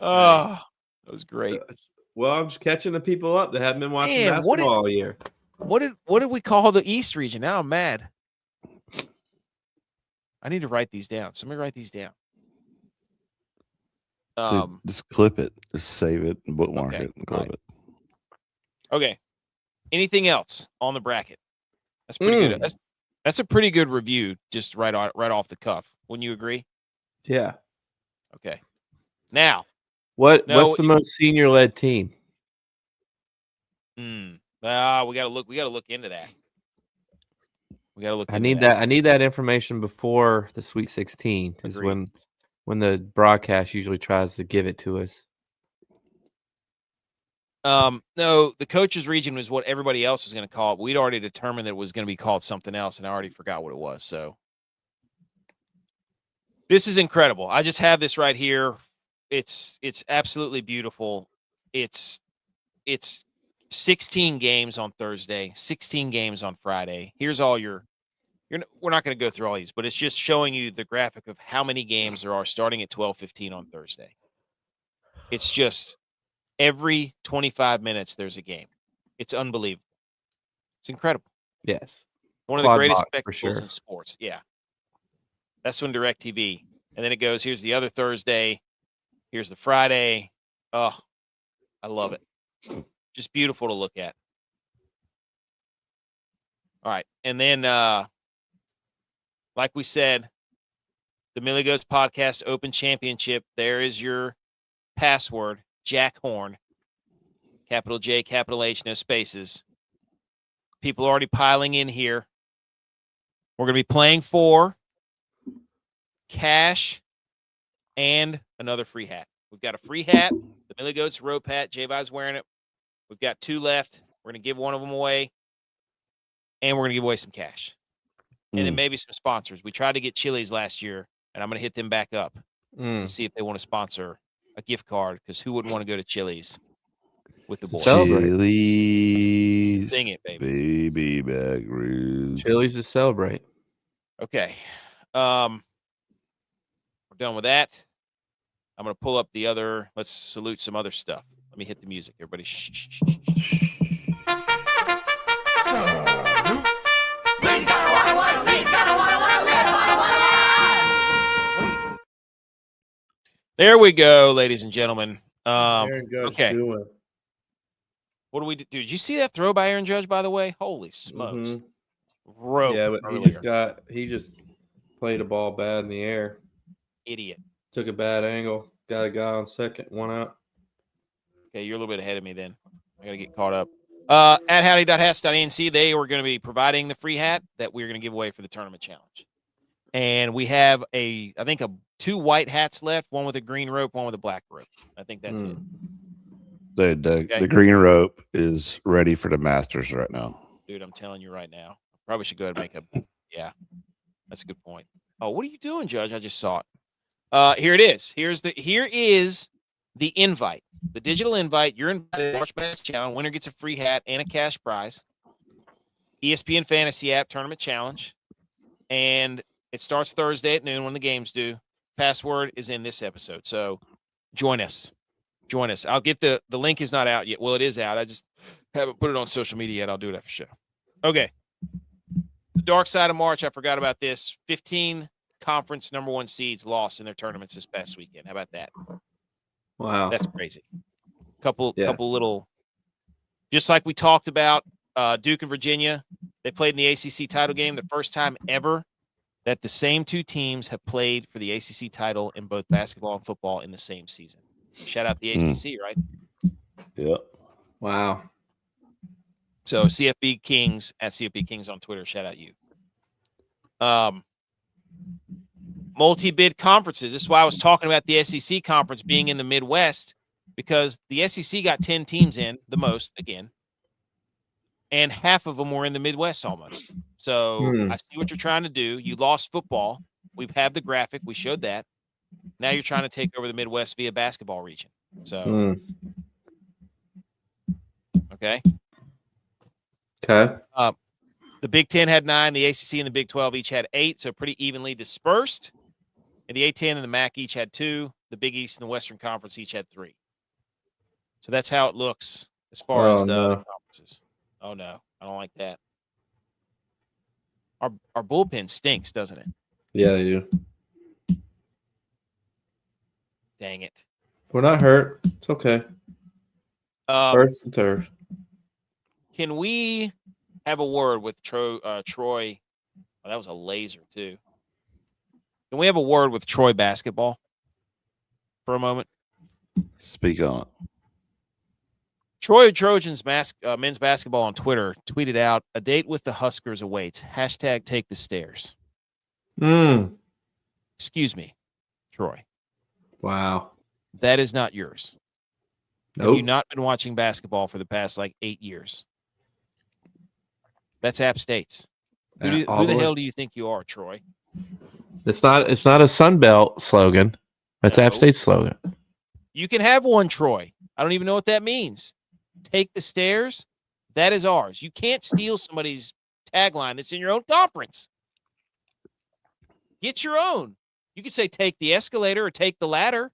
S1: Oh, that was great.
S3: Well, I'm just catching the people up that haven't been watching basketball all year.
S1: What did we call the East region? Now I'm mad. I need to write these down. Somebody write these down.
S2: Dude, just clip it. Just save it and bookmark it and clip it.
S1: Okay. Anything else on the bracket? That's pretty good. That's a pretty good review, just right off the cuff. Wouldn't you agree?
S3: Yeah.
S1: Okay. Now,
S3: what's the most senior led team?
S1: We gotta look into that.
S3: I need that information before the Sweet 16 is when the broadcast usually tries to give it to us.
S1: No, the coaches region was what everybody else was going to call it. We'd already determined that it was going to be called something else, and I already forgot what it was. So this is incredible. I just have this right here. It's absolutely beautiful. It's 16 games on Thursday, 16 games on Friday. Here's all we're not going to go through all these, but it's just showing you the graphic of how many games there are starting at 12:15 on Thursday. It's just every 25 minutes there's a game. It's unbelievable. It's incredible.
S3: Yes.
S1: One of the greatest spectacles in sports. Yeah. That's when DirecTV. And then it goes, here's the other Thursday. Here's the Friday. Oh, I love it. Just beautiful to look at. All right. And then, like we said, the Millie Goats Podcast Open Championship. There is your password, Jack Horn. Capital J, capital H, no spaces. People are already piling in here. We're going to be playing for cash and another free hat. We've got a free hat, the Millie Goats rope hat. J-By's wearing it. We've got 2 left. We're going to give one of them away. And we're going to give away some cash. And then maybe some sponsors. We tried to get Chili's last year, and I'm going to hit them back up and see if they want to sponsor a gift card, because who wouldn't want to go to Chili's with the boys?
S2: Chili's.
S1: Sing it, baby.
S2: Baby back roots.
S3: Chili's to celebrate.
S1: Okay. We're done with that. I'm going to pull up the other. Let's salute some other stuff. Let me hit the music. Everybody shh. There we go, ladies and gentlemen. Okay. What do we do? Did you see that throw by Aaron Judge, by the way? Holy smokes.
S3: Yeah, but he just played a ball bad in the air.
S1: Idiot.
S3: Took a bad angle. Got a guy on second, 1 out.
S1: Okay, you're a little bit ahead of me then. I got to get caught up. At howdy.hats.nc, they were going to be providing the free hat that we're going to give away for the tournament challenge. And we have I think 2 white hats left, one with a green rope, one with a black rope. I think that's it.
S2: The green rope is ready for the Masters right now.
S1: Dude, I'm telling you right now. Probably should go ahead and make That's a good point. Oh, what are you doing, Judge? I just saw it. Here it is. Here is the invite, the digital invite. You're invited to March Madness Challenge. Winner gets a free hat and a cash prize. ESPN Fantasy App Tournament Challenge. And it starts Thursday at noon when the games do. Password is in this episode. So join us. Join us. I'll get the link is not out yet. Well, it is out. I just haven't put it on social media yet. I'll do it after show. Okay. The dark side of March, I forgot about this. 15 conference number 1 seeds lost in their tournaments this past weekend. How about that?
S3: Wow.
S1: That's crazy. Couple little, just like we talked about, Duke and Virginia, they played in the ACC title game, the first time ever that the same 2 teams have played for the ACC title in both basketball and football in the same season. Shout out the ACC, right?
S2: Yep.
S3: Wow.
S1: So CFB Kings at CFB Kings on Twitter. Shout out you. Multi-bid conferences. This is why I was talking about the SEC conference being in the Midwest, because the SEC got 10 teams in, the most, again, and half of them were in the Midwest almost. So I see what you're trying to do. You lost football. We have the graphic. We showed that. Now you're trying to take over the Midwest via basketball region. So, okay.
S3: Okay.
S1: The Big Ten had 9. The ACC and the Big 12 each had 8, so pretty evenly dispersed. And the A10 and the MAC each had 2. The Big East and the Western Conference each had 3. So that's how it looks as far as the conferences. Oh, no. I don't like that. Our bullpen stinks, doesn't it?
S3: Yeah, they do.
S1: Dang it.
S3: We're not hurt. It's okay. First and third.
S1: Can we have a word with Troy? Oh, that was a laser, too. Can we have a word with Troy basketball for a moment?
S2: Speak on it.
S1: Troy Trojans men's basketball on Twitter tweeted out, "A date with the Huskers awaits. # take the stairs." Excuse me, Troy.
S3: Wow.
S1: That is not yours.
S3: Nope.
S1: Have you not been watching basketball for the past 8 years? That's App State's. Who the hell do you think you are, Troy?
S3: It's not a Sunbelt slogan. That's App State's slogan.
S1: You can have one, Troy. I don't even know what that means. Take the stairs. That is ours. You can't steal somebody's tagline that's in your own conference. Get your own. You could say take the escalator or take the ladder.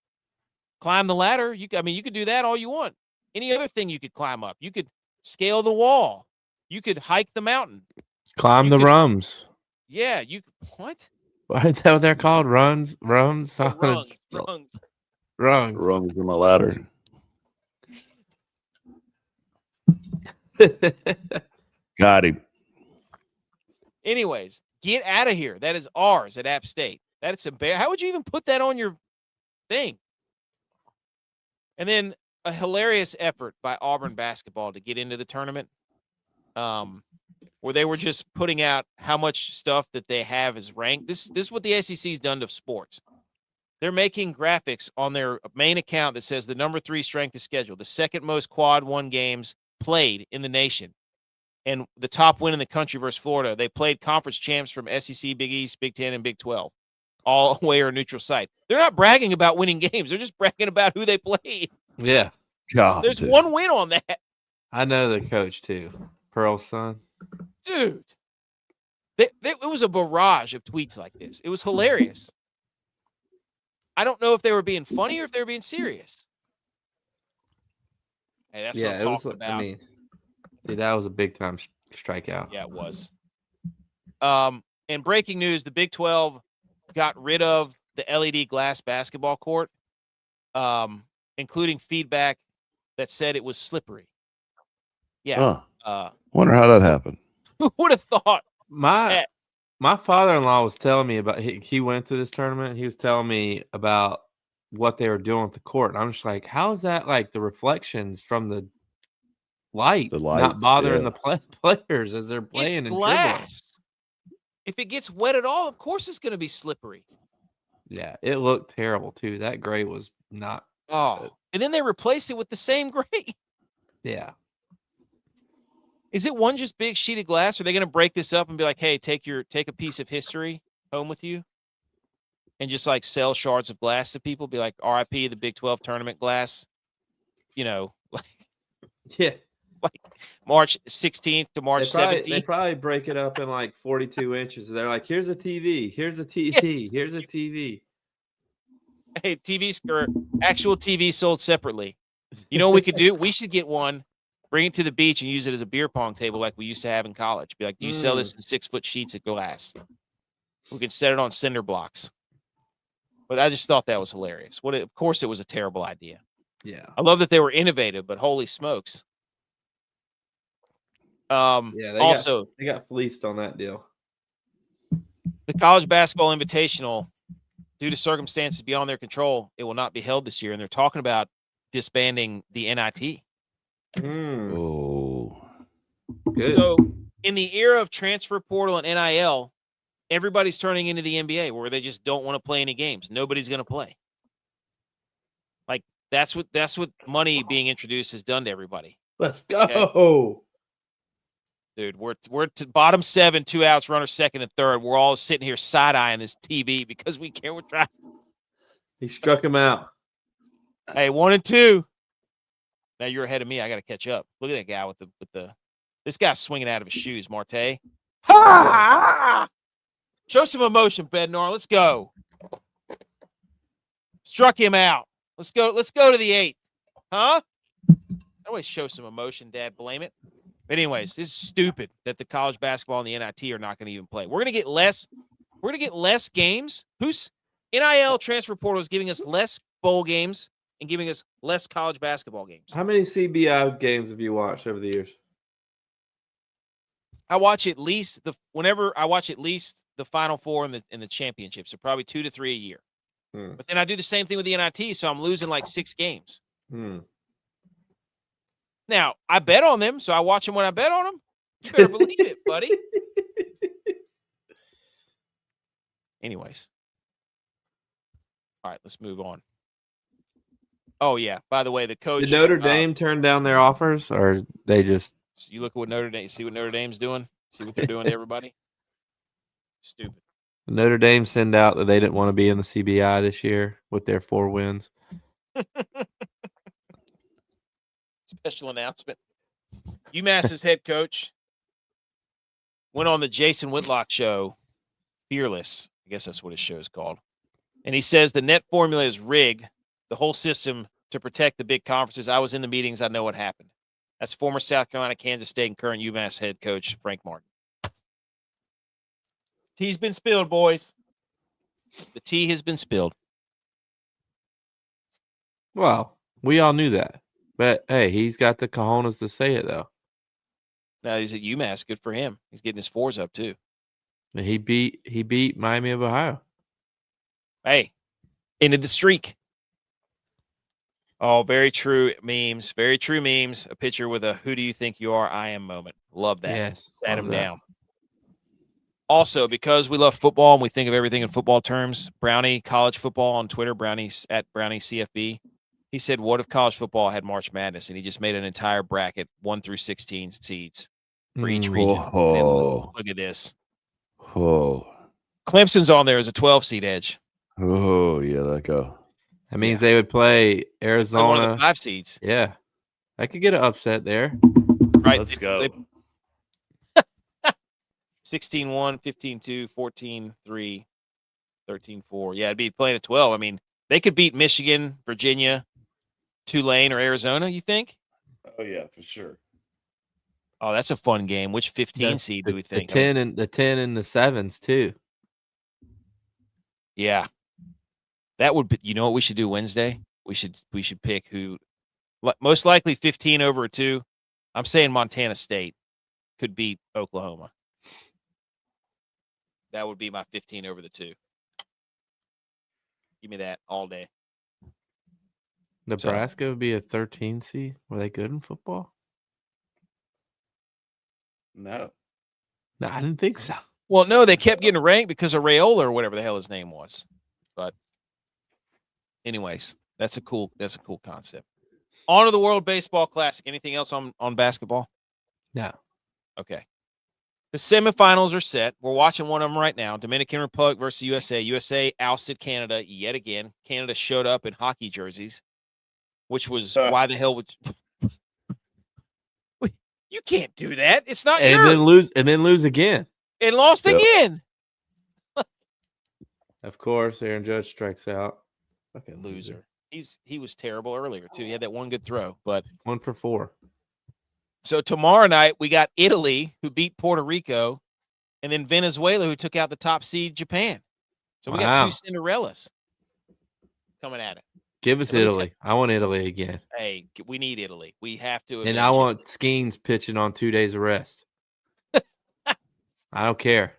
S1: Climb the ladder. You could do that all you want. Any other thing you could climb up. You could scale the wall. You could hike the mountain.
S3: Climb the rums.
S1: Yeah, what?
S3: What is that what they're called? Rums?
S1: Rungs.
S2: Rungs in my ladder. Got him.
S1: Anyways, get out of here. That is ours at App State. That's embarrassing. How would you even put that on your thing? And then a hilarious effort by Auburn basketball to get into the tournament, where they were just putting out how much stuff that they have is ranked. This is what the SEC's done to sports. They're making graphics on their main account that says the number 3 strength of schedule, the second most quad 1 games played in the nation, and the top win in the country versus Florida. They played conference champs from SEC, Big East, Big 10, and Big 12, all away or neutral site. They're not bragging about winning games. They're just bragging about who they played.
S3: Yeah.
S2: God,
S1: there's one win on that.
S3: I know the coach too, Pearl's son.
S1: Dude, it was a barrage of tweets like this. It was hilarious. I don't know if they were being funny or if they were being serious. Hey, that's what I'm talking about.
S3: Dude, that was a big time strikeout.
S1: Yeah, it was. And breaking news: the Big 12 got rid of the LED glass basketball court, including feedback that said it was slippery. Yeah.
S2: Wonder how that happened.
S1: Who would have thought?
S3: My father-in-law was telling me about he went to this tournament. He was telling me about what they were doing with the court. And I'm just like, how is that like the reflections from the lights, not bothering the players as they're playing and dribbling?
S1: If it gets wet at all, of course it's going to be slippery.
S3: Yeah, it looked terrible too. That gray was not.
S1: Good. And then they replaced it with the same gray.
S3: Yeah.
S1: Is it one just big sheet of glass? Are they going to break this up and be like, hey, take a piece of history home with you and just like sell shards of glass to people? Be like, RIP the Big 12 tournament glass. You know,
S3: Yeah.
S1: like March 16th to March 17th.
S3: They probably break it up in like 42 inches. They're like, here's a TV, here's a TV,
S1: Yes.
S3: here's a TV.
S1: Hey, TVs or actual TV sold separately. You know what we could do? We should get one, bring it to the beach, and use it as a beer pong table like we used to have in college. Be like, do you sell this in 6-foot sheets of glass? We could set it on cinder blocks. But I just thought that was hilarious. Of course, it was a terrible idea.
S3: Yeah.
S1: I love that they were innovative, but holy smokes.
S3: They got fleeced on that deal.
S1: The college basketball invitational, due to circumstances beyond their control, it will not be held this year. And they're talking about disbanding the NIT.
S2: Oh,
S3: good.
S1: So in the era of transfer portal and NIL, everybody's turning into the NBA where they just don't want to play any games. Nobody's going to play. Like that's what money being introduced has done to everybody.
S3: Let's go.
S1: Okay? Dude, we're to bottom 7, 2 outs, runner second and third. We're all sitting here side-eyeing this TV because we can't. We're trying.
S3: He struck him out.
S1: Hey, 1 and 2. Now you're ahead of me. I got to catch up. Look at that guy with the. This guy's swinging out of his shoes, Marte. Ha! Show some emotion, Bednar. Let's go. Struck him out. Let's go. Let's go to the 8th. Huh? Always show some emotion, Dad. Blame it. But anyways, this is stupid that the college basketball and the NIT are not going to even play. We're going to get less. We're going to get less games. Who's NIL transfer portal is giving us less bowl games and giving us less college basketball games.
S3: How many CBI games have you watched over the years?
S1: I watch at least the Final Four in the championships. So probably 2 to 3 a year. But then I do the same thing with the NIT, so I'm losing like 6 games. Now, I bet on them, so I watch them when I bet on them. You better believe it, buddy. Anyways. All right, let's move on. Oh, yeah. By the way, the coach.
S3: Did Notre Dame turn down their offers, or they just.
S1: So you look at what Notre Dame, see what Notre Dame's doing? See what they're doing to everybody? Stupid.
S3: Notre Dame send out that they didn't want to be in the CBI this year with their 4 wins.
S1: Special announcement. UMass's head coach went on the Jason Whitlock show, Fearless. I guess that's what his show is called. And he says the net formula is rigged, the whole system to protect the big conferences. I was in the meetings. I know what happened. That's former South Carolina, Kansas State, and current UMass head coach Frank Martin. Tea's been spilled, boys. The tea has been spilled.
S3: Well, we all knew that. But, hey, he's got the cojones to say it, though.
S1: Now he's at UMass. Good for him. He's getting his 4s up, too.
S3: And he beat Miami of Ohio.
S1: Hey, ended the streak. Oh, very true memes. Very true memes. A picture with a "Who do you think you are? I am" moment. Love that.
S3: Yes.
S1: Sat him down. Also, because we love football and we think of everything in football terms, Brownie College Football on Twitter, Brownie's at Brownie CFB. He said, what if college football had March Madness? And he just made an entire bracket, 1 through 16 seeds for each region. Look at this.
S2: Oh.
S1: Clemson's on there as a 12 seed edge.
S2: Oh, yeah, let go.
S3: That means they would play Arizona.
S1: One of the 5 seeds.
S3: Yeah. I could get an upset there.
S1: Right.
S2: Let's go.
S1: 16-1, 15-2, 14-3, 13-4. Yeah, it'd be playing at 12. I mean, they could beat Michigan, Virginia, Tulane, or Arizona, you think?
S2: Oh, yeah, for sure.
S1: Oh, that's a fun game. Which 15 seed do we think?
S3: The 10 and the 7s, too.
S1: Yeah. That would be, you know what we should do Wednesday? We should pick who most likely 15 over a 2. I'm saying Montana State could beat Oklahoma. That would be my 15 over the 2. Give me that all day.
S3: Nebraska would be a 13 seed. Were they good in football?
S2: No,
S3: I didn't think so.
S1: Well, no, they kept getting ranked because of Raiola or whatever the hell his name was. But anyways, that's a cool concept. On to the World Baseball Classic. Anything else on basketball?
S3: No.
S1: Okay. The semifinals are set. We're watching one of them right now. Dominican Republic versus USA. USA ousted Canada yet again. Canada showed up in hockey jerseys, which was why the hell would you can't do that. It's not
S3: and
S1: yours.
S3: then lose again.
S1: And lost again.
S3: Of course, Aaron Judge strikes out.
S1: Fucking loser. He was terrible earlier too. He had that one good throw, but
S3: 1 for 4.
S1: So tomorrow night we got Italy, who beat Puerto Rico, and then Venezuela, who took out the top seed Japan. So we got two Cinderellas coming at it.
S3: Give us Italy. I want Italy again.
S1: Hey, we need Italy. We have to.
S3: And I want Skeens pitching on 2 days of rest. I don't care.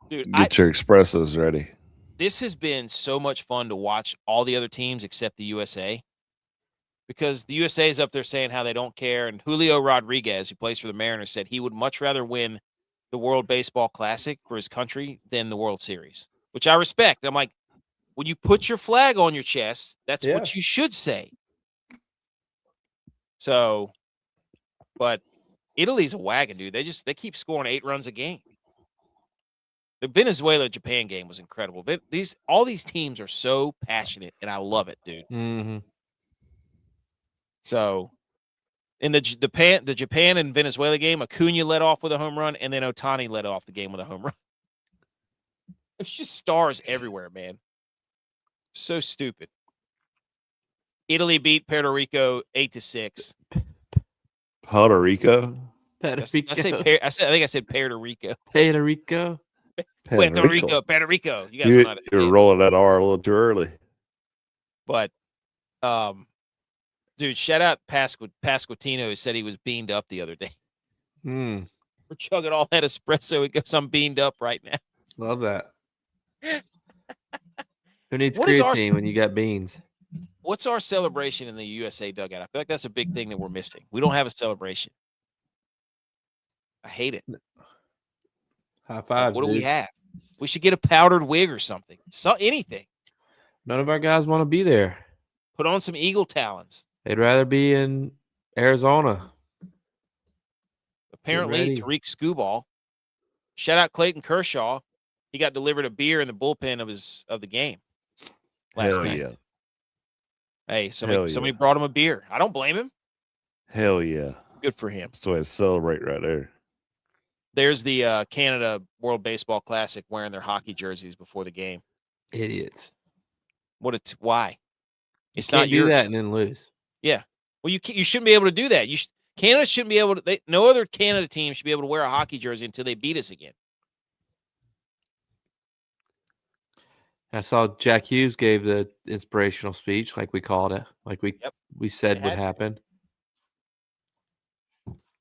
S1: Dude,
S2: Get your espressos ready.
S1: This has been so much fun to watch all the other teams except the USA. Because the USA is up there saying how they don't care. And Julio Rodriguez, who plays for the Mariners, said he would much rather win the World Baseball Classic for his country than the World Series, which I respect. I'm like, when you put your flag on your chest, that's what you should say. So, but Italy's a wagon, dude. They keep scoring 8 runs a game. The Venezuela-Japan game was incredible. All these teams are so passionate, and I love it, dude.
S3: Mm-hmm.
S1: So, in the Japan and Venezuela game, Acuna led off with a home run, and then Ohtani led off the game with a home run. There's just stars everywhere, man. So stupid. Italy beat Puerto Rico 8-6.
S2: Puerto Rico.
S1: I think I said Puerto Rico.
S3: Puerto Rico.
S1: Puerto Rico. You guys are
S2: you're rolling that R a little too early.
S1: But, dude, shout out Pasquantino, who said he was beamed up the other day. We're chugging all that espresso. He goes, I'm beamed up right now.
S3: Love that. Who needs creatine when you got beans?
S1: What's our celebration in the USA dugout? I feel like that's a big thing that we're missing. We don't have a celebration. I hate it.
S3: High fives.
S1: What do we have? We should get a powdered wig or something. Anything.
S3: None of our guys want to be there.
S1: Put on some eagle talons.
S3: They'd rather be in Arizona.
S1: Apparently, Tariq Skubal. Shout out Clayton Kershaw. He got delivered a beer in the bullpen of the game last night.
S2: Yeah.
S1: Hey, somebody brought him a beer. I don't blame him.
S2: Hell yeah.
S1: Good for him.
S2: That's the way to celebrate right there.
S1: There's the Canada World Baseball Classic wearing their hockey jerseys before the game.
S3: Idiots.
S1: Why? It's
S3: Can't
S1: not yours.
S3: do that and then lose.
S1: Yeah. Well, you shouldn't be able to do that. Canada shouldn't be able to. No other Canada team should be able to wear a hockey jersey until they beat us again.
S3: I saw Jack Hughes gave the inspirational speech, like we called it, like we said would happen.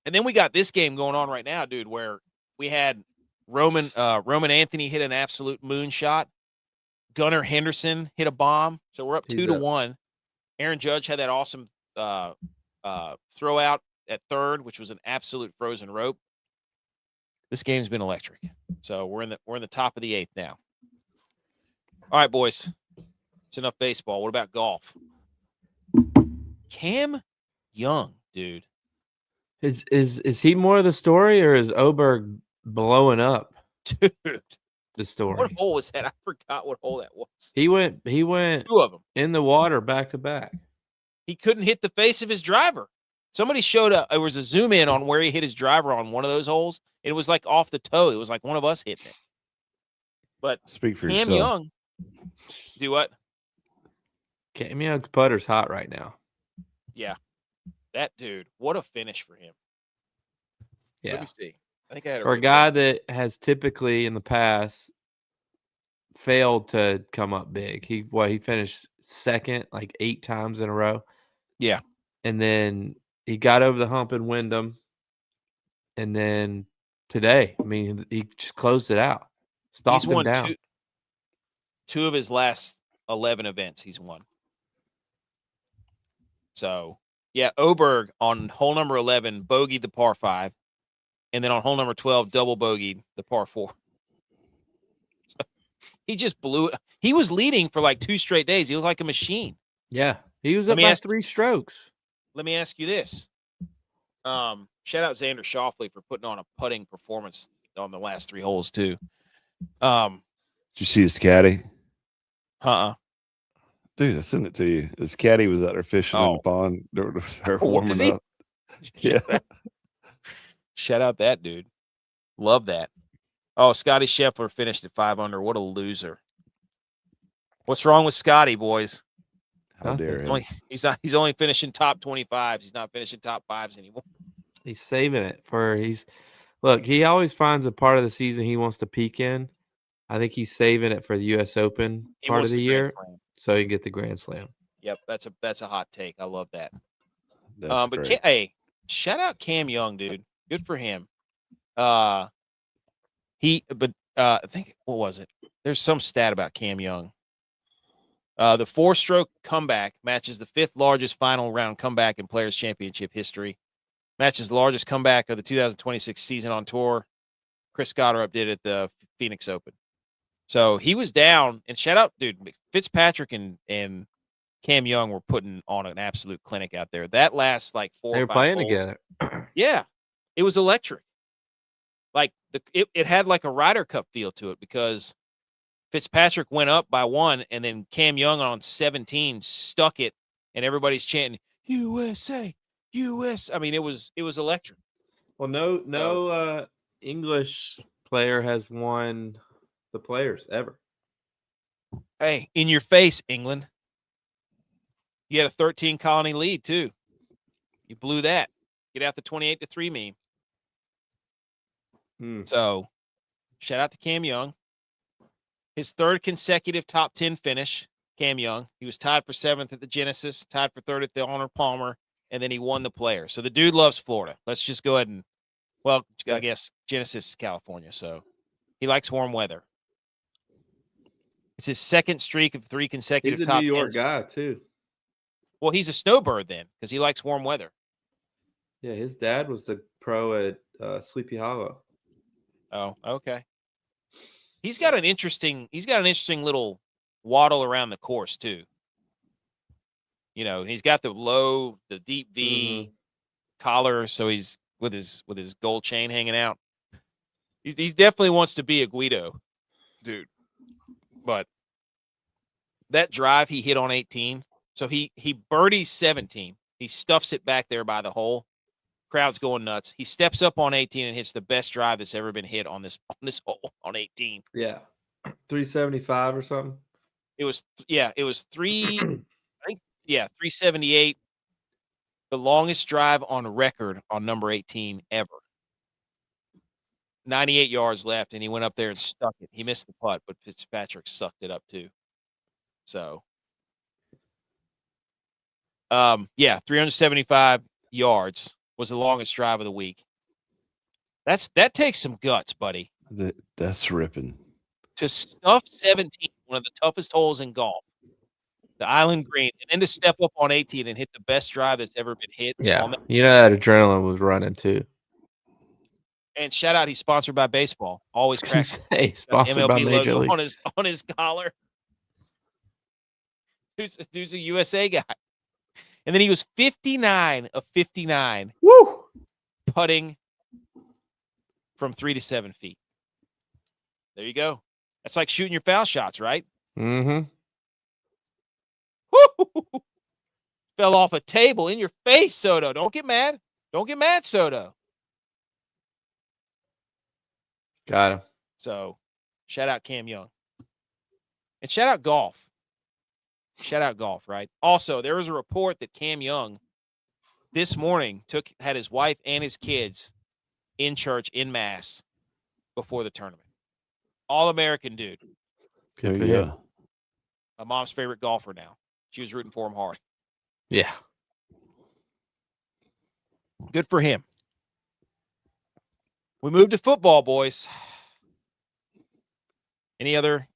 S1: And then we got this game going on right now, dude, where we had Roman Anthony hit an absolute moonshot. Gunnar Henderson hit a bomb. So we're up 2-1. Aaron Judge had that awesome throw out at third, which was an absolute frozen rope. This game's been electric. So we're in the top of the 8th now. All right, boys. It's enough baseball. What about golf? Cam Young, dude.
S3: Is he more of the story, or is Aberg blowing up?
S1: Dude,
S3: the story.
S1: What hole was that? I forgot what hole that was.
S3: He went
S1: 2 of them
S3: in the water back to back.
S1: He couldn't hit the face of his driver. Somebody showed up. It was a zoom in on where he hit his driver on one of those holes. It was like off the toe. It was like one of us hitting it. But
S2: speak for
S1: Cam
S2: yourself.
S1: Young. Do what?
S3: Cam Young's putter's hot right now.
S1: Yeah. That dude, what a finish for him.
S3: Yeah.
S1: Let me see. I think I had
S3: for a guy that has typically in the past failed to come up big. He finished second like 8 times in a row.
S1: Yeah.
S3: And then he got over the hump in Wyndham. And then today, I mean, he just closed it out. Stalked him down.
S1: Two of his last 11 events he's won. So, yeah, Aberg on hole number 11 bogeyed the par 5. And then on hole number 12, double bogeyed the par 4. So, he just blew it. He was leading for like 2 straight days. He looked like a machine.
S3: Yeah. He was up by 3 strokes.
S1: Let me ask you this. Shout out Xander Schauffele for putting on a putting performance on the last 3 holes too.
S2: Did you see his caddy? Dude, I sent it to you. His caddy was out there fishing in the pond. Her warming up. Yeah.
S1: Shout out that dude. Love that. Oh, Scotty Scheffler finished at 5 under. What a loser. What's wrong with Scotty, boys?
S2: How dare him?
S1: He's only finishing top 25s. He's not finishing top 5s anymore.
S3: He's saving it look, he always finds a part of the season he wants to peak in. I think he's saving it for the U.S. Open part of the year so he can get the Grand Slam.
S1: Yep, that's a hot take. I love that.
S2: That's
S1: but
S2: great.
S1: hey, shout out Cam Young, dude. Good for him. I think, what was it? There's some stat about Cam Young. The 4-stroke comeback matches the 5th largest final round comeback in Players Championship history. Matches the largest comeback of the 2026 season on tour. Chris Gotterup did at the Phoenix Open. So he was down, and shout out, dude, Fitzpatrick and Cam Young were putting on an absolute clinic out there. That last like 4
S3: They
S1: or
S3: were
S1: 5
S3: playing
S1: holes,
S3: together.
S1: Yeah, it was electric. Like it had like a Ryder Cup feel to it because Fitzpatrick went up by 1, and then Cam Young on 17 stuck it, and everybody's chanting USA, US. I mean, it was electric.
S3: Well, no English player has won the Players ever.
S1: Hey, in your face, England. You had a 13 colony lead too. You blew that. Get out the 28-3 meme. So, shout out to Cam Young. His 3rd consecutive top 10 finish, Cam Young. He was tied for 7th at the Genesis, tied for 3rd at the Arnold Palmer, and then he won the Player. So the dude loves Florida. Let's just go ahead and, well, I guess Genesis is California, so he likes warm weather. It's his 2nd streak of 3 consecutive top 10s.
S3: He's a New York guy too.
S1: Well, he's a snowbird then because he likes warm weather.
S3: Yeah, his dad was the pro at Sleepy Hollow.
S1: Oh, okay. He's got an interesting little waddle around the course too. You know, he's got the deep V collar, so he's with his gold chain hanging out. He definitely wants to be a Guido, dude. But that drive he hit on 18, so he birdies 17. He stuffs it back there by the hole. Crowd's going nuts. He steps up on 18 and hits the best drive that's ever been hit on this hole on 18.
S3: Yeah. 375 or something.
S1: It was 378. The longest drive on record on number 18 ever. 98 yards left, and he went up there and stuck it. He missed the putt, but Fitzpatrick sucked it up too. So, 375 yards was the longest drive of the week. That takes some guts, buddy.
S2: That's ripping.
S1: To stuff 17, one of the toughest holes in golf, the Island Green, and then to step up on 18 and hit the best drive that's ever been hit.
S3: Yeah, that adrenaline was running too.
S1: And shout out, he's sponsored by baseball. Always cracks.
S3: Sponsored
S1: MLB
S3: by Major
S1: logo
S3: League.
S1: on his collar. Dude's a USA guy. And then he was 59 of 59.
S3: Woo!
S1: Putting from 3 to 7 feet. There you go. That's like shooting your foul shots, right?
S3: Mm-hmm.
S1: Woo! Fell off a table in your face, Soto. Don't get mad. Don't get mad, Soto.
S3: Got him.
S1: So, shout out Cam Young. And shout out golf. Shout out golf, right? Also, there was a report that Cam Young this morning had his wife and his kids in church in mass before the tournament. All-American dude.
S3: Good for him.
S1: My mom's favorite golfer now. She was rooting for him hard.
S3: Yeah.
S1: Good for him. We moved to football, boys. Any other?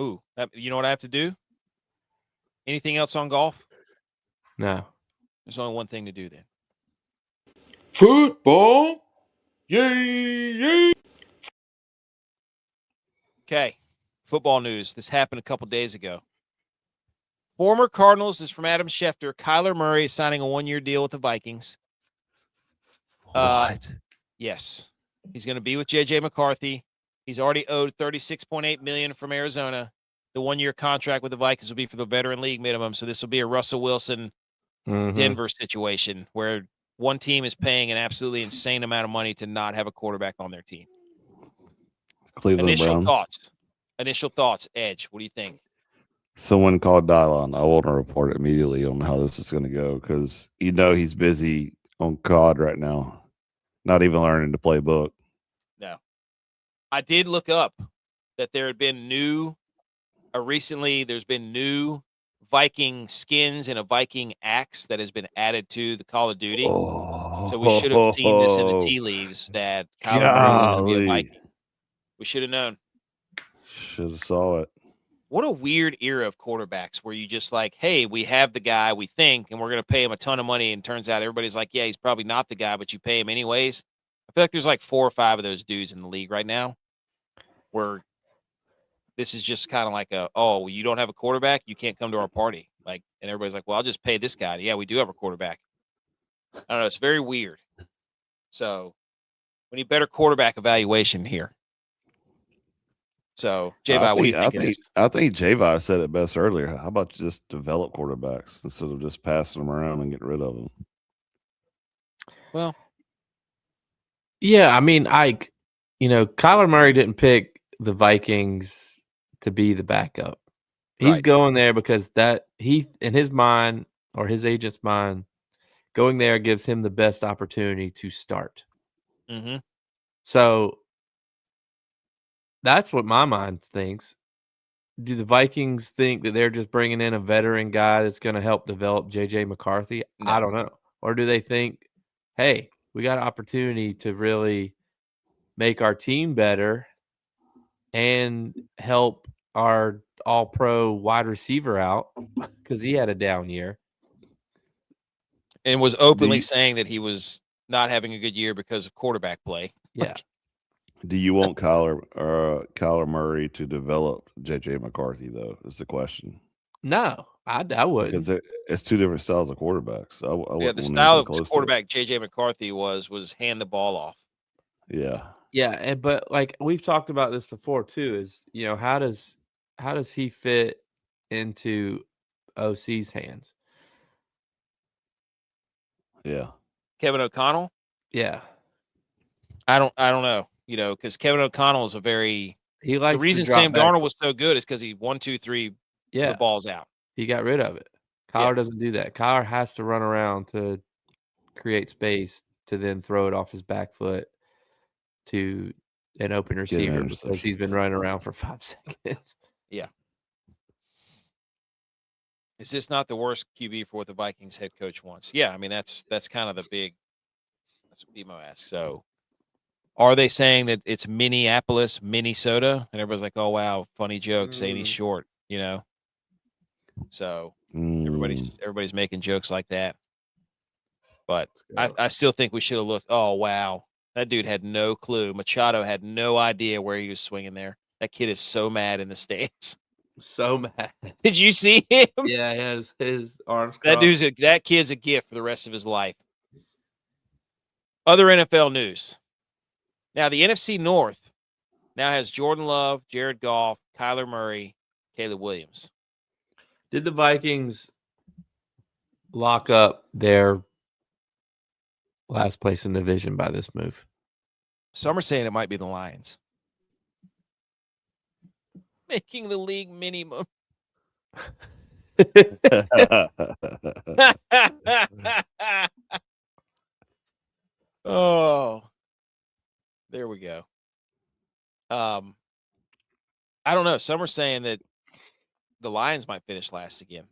S1: Ooh, you know what I have to do? Anything else on golf?
S3: No.
S1: There's only one thing to do then.
S3: Football. Yay!
S1: Okay. Football news. This happened a couple days ago. Former Cardinals, this is from Adam Schefter. Kyler Murray is signing a 1-year deal with the Vikings.
S2: What?
S1: Yes. He's going to be with J.J. McCarthy. He's already owed $36.8 million from Arizona. The 1-year contract with the Vikings will be for the veteran league minimum. So this will be a Russell Wilson Denver situation where one team is paying an absolutely insane amount of money to not have a quarterback on their team.
S2: Cleveland Browns.
S1: Initial thoughts, Edge. What do you think?
S2: Someone called Dylon. I want to report immediately on how this is going to go because he's busy on COD right now, not even learning the playbook.
S1: No. I did look up that there had been recently there's been new Viking skins and a Viking axe that has been added to the Call of Duty. So we should have seen this in the tea leaves that Kyler Murray was going to be a Viking. We should have known.
S2: Should have saw it.
S1: What a weird era of quarterbacks where you just like, hey, we have the guy we think, and we're going to pay him a ton of money. And turns out everybody's like, yeah, he's probably not the guy, but you pay him anyways. I feel like there's like 4 or 5 of those dudes in the league right now where this is just kind of like you don't have a quarterback, you can't come to our party. Like, and everybody's like, well, I'll just pay this guy. Yeah, we do have a quarterback. I don't know. It's very weird. So we need better quarterback evaluation here. So, J.Y., what do you think of this?
S2: I think J.Y. said it best earlier. How about you just develop quarterbacks instead of just passing them around and getting rid of them?
S1: Well,
S3: yeah, I mean, Kyler Murray didn't pick the Vikings to be the backup. He's going there because he, in his mind or his agent's mind, going there gives him the best opportunity to start.
S1: Mm-hmm.
S3: So that's what my mind thinks. Do the Vikings think that they're just bringing in a veteran guy that's going to help develop J.J. McCarthy? No. I don't know. Or do they think, hey, we got an opportunity to really make our team better and help our all-pro wide receiver out because he had a down year.
S1: And was openly saying that he was not having a good year because of quarterback play.
S3: Yeah.
S2: Do you want Kyler Murray to develop J.J. McCarthy, though, is the question.
S3: No, I wouldn't.
S2: Because it's 2 different styles of quarterbacks.
S1: The style of quarterback J.J. McCarthy was hand the ball off.
S2: Yeah.
S3: Yeah, but like we've talked about this before too, is how does he fit into OC's hands?
S2: Yeah.
S1: Kevin O'Connell?
S3: Yeah.
S1: I don't know, because Kevin O'Connell is the reason Sam Darnold was so good is because he 1, 2, 3 the ball's out.
S3: He got rid of it. Kyler doesn't do that. Kyler has to run around to create space to then throw it off his back foot to an open receiver because he's been running around for 5 seconds.
S1: Yeah. Is this not the worst QB for what the Vikings head coach wants? Yeah, I mean that's kind of the big. That's what BMO asks. So, are they saying that it's Minneapolis, Minnesota, and everybody's like, "Oh wow, funny joke, saying he's short," So everybody's making jokes like that. But I still think we should have looked. Oh wow, that dude had no clue. Machado had no idea where he was swinging there. That kid is so mad in the stands.
S3: So mad.
S1: Did you see him?
S3: Yeah, he has his arms crossed.
S1: That kid's a gift for the rest of his life. Other NFL news. Now, the NFC North now has Jordan Love, Jared Goff, Kyler Murray, Caleb Williams.
S3: Did the Vikings lock up their last place in the division by this move?
S1: Some are saying it might be the Lions. Making the league minimum. Oh, there we go. I don't know. Some are saying that the Lions might finish last again.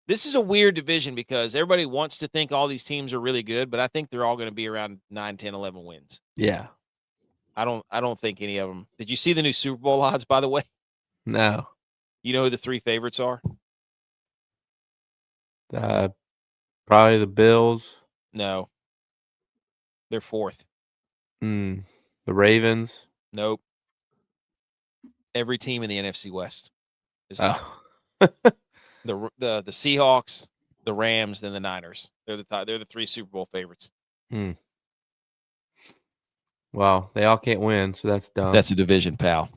S1: This is a weird division because everybody wants to think all these teams are really good, but I think they're all going to be around 9, 10, 11 wins.
S3: Yeah.
S1: I don't think any of them. Did you see the new Super Bowl odds, by the way?
S3: No.
S1: You know who the 3 favorites are?
S3: Probably the Bills.
S1: No. They're 4th.
S3: The Ravens.
S1: Nope. Every team in the NFC West is
S3: top.
S1: The Seahawks, the Rams, then the Niners. They're the 3 Super Bowl favorites.
S3: Well, they all can't win, so that's dumb.
S1: That's a division, pal.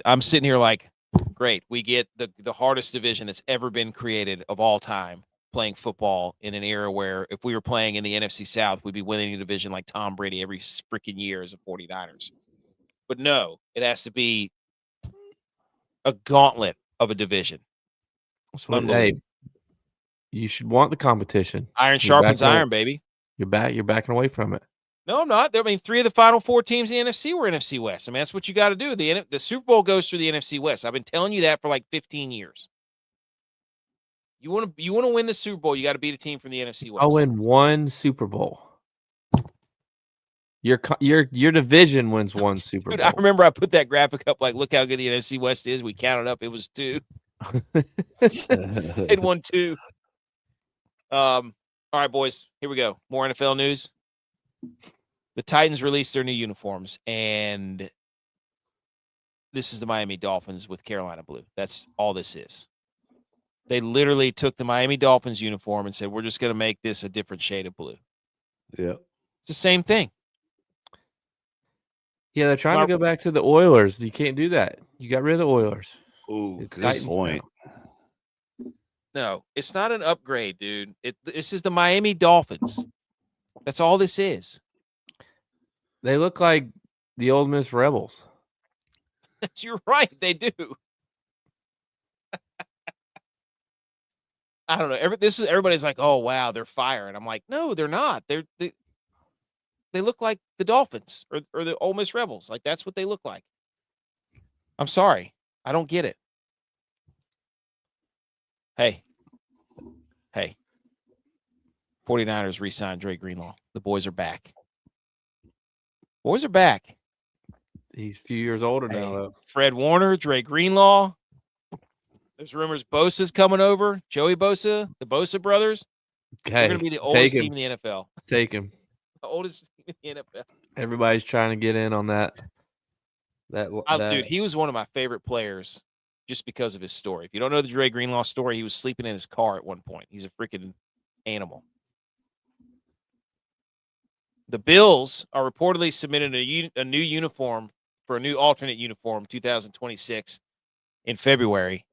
S1: I'm sitting here like, great. We get the hardest division that's ever been created of all time, playing football in an era where if we were playing in the NFC South, we'd be winning a division like Tom Brady every freaking year as a 49ers. But no, it has to be a gauntlet of a division.
S3: So, hey, you should want the competition.
S1: Iron sharpens iron, baby.
S3: You're backing away from it.
S1: No, I'm not. I mean, 3 of the final 4 teams in the NFC were NFC West. I mean, that's what you got to do. The Super Bowl goes through the NFC West. I've been telling you that for like 15 years. You want to win the Super Bowl, you got to beat a team from the NFC West.
S3: I'll win one Super Bowl. Your division wins one Super Bowl.
S1: I remember I put that graphic up like, look how good the NFC West is. We counted up. It was 2. It won 2. All right, boys. Here we go. More NFL news. The Titans released their new uniforms, and this is the Miami Dolphins with Carolina blue. That's all this is. They literally took the Miami Dolphins uniform and said, we're just going to make this a different shade of blue.
S2: Yeah.
S1: It's the same thing.
S3: Yeah, they're trying to go back to the Oilers. You can't do that. You got rid of the Oilers.
S2: Ooh, good point.
S1: No, it's not an upgrade, dude. This is the Miami Dolphins. That's all this is.
S3: They look like the Ole Miss Rebels.
S1: You're right. They do. I don't know. Everybody's like, oh, wow, they're fire. And I'm like, no, they're not. They look like the Dolphins or the Ole Miss Rebels. Like, that's what they look like. I'm sorry. I don't get it. Hey. 49ers re-signed Dre Greenlaw. The boys are back. He's
S3: a few years older now, though.
S1: Fred Warner, Dre Greenlaw. There's rumors Bosa's coming over. Joey Bosa, the Bosa brothers. They're going to be the oldest team in the NFL.
S3: Take him.
S1: The oldest team in the NFL.
S3: Everybody's trying to get in on that.
S1: Dude, he was one of my favorite players just because of his story. If you don't know the Dre Greenlaw story, he was sleeping in his car at one point. He's a freaking animal. The Bills are reportedly submitting a new uniform for a new alternate uniform 2026 in February.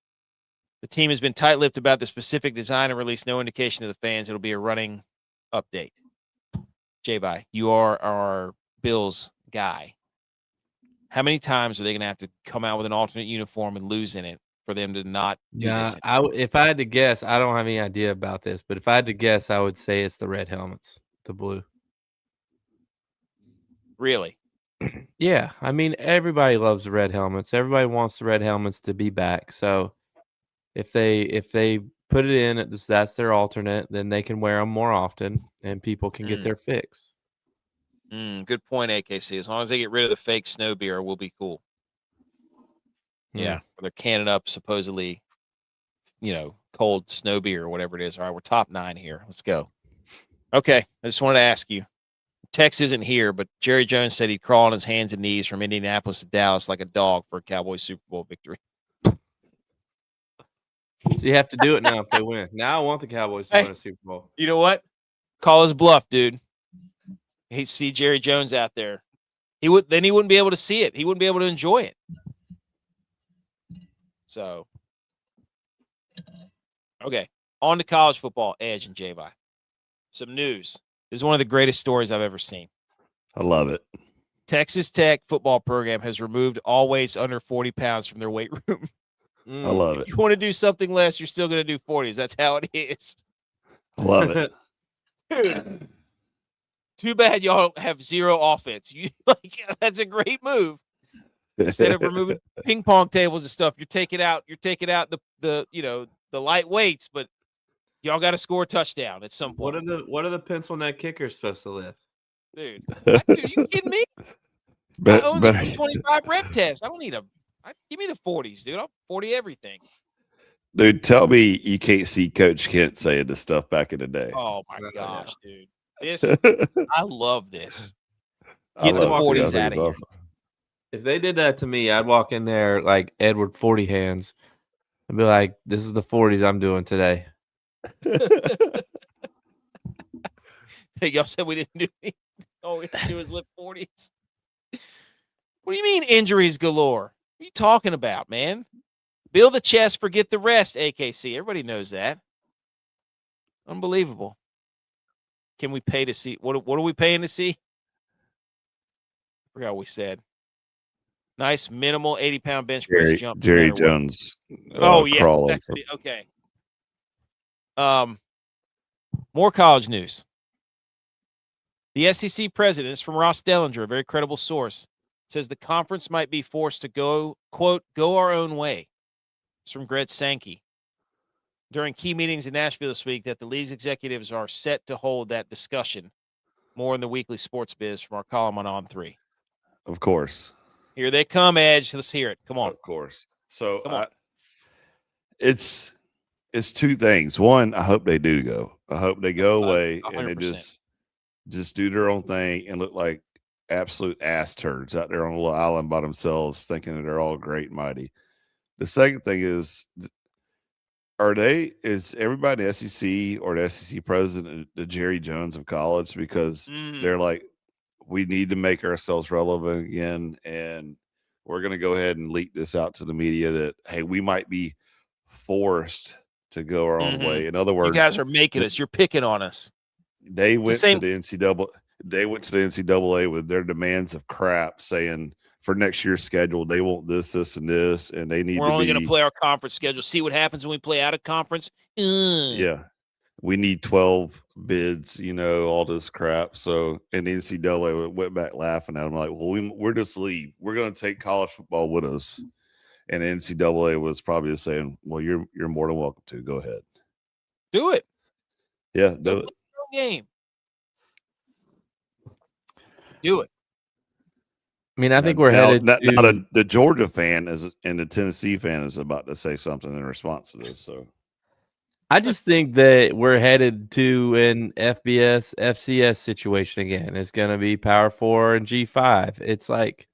S1: The team has been tight-lipped about the specific design and released no indication to the fans. It'll be a running update. J-Bye, you are our Bills guy. How many times are they going to have to come out with an alternate uniform and lose in it for them to not do this?
S3: If I had to guess, I don't have any idea about this, but if I had to guess, I would say it's the red helmets, the blue.
S1: Really?
S3: Yeah. I mean, everybody loves the red helmets. Everybody wants the red helmets to be back. So if they put it in, that's their alternate, then they can wear them more often and people can get their fix.
S1: Good point, AKC. As long as they get rid of the fake snow beer, we'll be cool. Yeah. They're canning up supposedly, cold snow beer or whatever it is. All right, we're top 9 here. Let's go. Okay. I just wanted to ask you. Tex isn't here, but Jerry Jones said he'd crawl on his hands and knees from Indianapolis to Dallas like a dog for a Cowboys Super Bowl victory.
S3: So you have to do it now if they win. Now I want the Cowboys to win a Super Bowl.
S1: You know what? Call his bluff, dude. He'd see Jerry Jones out there. He wouldn't be able to see it. He wouldn't be able to enjoy it. So, okay. On to college football, Edge and J-Bye. Some news. This is one of the greatest stories I've ever seen.
S2: I love it.
S1: Texas Tech football program has removed all weights under 40 pounds from their weight room.
S2: I love it.
S1: If you want to do something less, you're still going to do 40s. That's how it is.
S2: I love it.
S1: Dude, too bad y'all have zero offense. That's a great move. Instead of removing ping pong tables and stuff, you're taking out the light weights, but y'all got to score a touchdown at some point.
S3: What are the pencil neck kickers supposed to lift?
S1: Dude, you kidding me? I own the 25 rep test. I don't need give me the 40s, dude. I'll 40 everything.
S2: Dude, tell me you can't see Coach Kent saying this stuff back in the day.
S1: Oh my gosh, dude. I love this. Get the 40s out of here.
S2: Awesome.
S3: If they did that to me, I'd walk in there like Edward 40 hands and be like, this is the 40s I'm doing today.
S1: Hey, y'all said we didn't do anything. All we had to do was lift 40s. What do you mean injuries galore? What are you talking about, man? Build the chest, forget the rest, AKC. Everybody knows that. Unbelievable. Can we pay to see? What are we paying to see? I forgot what we said. Nice minimal 80-pound bench press jump.
S2: Jerry Jones.
S1: Oh, yeah.
S2: Crawling
S1: okay. More college news. The SEC president is from Ross Dellinger, a very credible source, says the conference might be forced to go, quote, go our own way. It's from Greg Sankey. During key meetings in Nashville this week that the league's executives are set to hold that discussion. More in the weekly sports biz from our column on 3.
S2: Of course.
S1: Here they come, Edge. Let's hear it. Come on.
S2: Of course. So it's two things. One, I hope they do go. I hope they go away
S1: 100%.
S2: and they just do their own thing and look like absolute ass turds out there on a little island by themselves, thinking that they're all great and mighty. The second thing is everybody in the SEC or the SEC president the Jerry Jones of college, because they're like, we need to make ourselves relevant again, and we're going to go ahead and leak this out to the media that, hey, we might be forced to go our own way. In other words,
S1: you guys are making us. You're picking on us.
S2: They went to the NCAA. They went to the NCAA with their demands of crap, saying for next year's schedule they want this, and this, and they need.
S1: We're only going to play our conference schedule. See what happens when we play out of conference.
S2: Yeah, we need 12 bids. All this crap. So, and the NCAA went back laughing at them like, "Well, we're just leave. We're going to take college football with us." And the NCAA was probably just saying, "Well, you're more than welcome to go ahead,
S1: do it."
S2: Yeah, do it.
S1: Game. Do it.
S3: I mean, I think we're headed to
S2: the Georgia fan and the Tennessee fan is about to say something in response to this. So
S3: I just think that we're headed to an FBS, FCS situation again. It's going to be Power 4 and G5. It's like,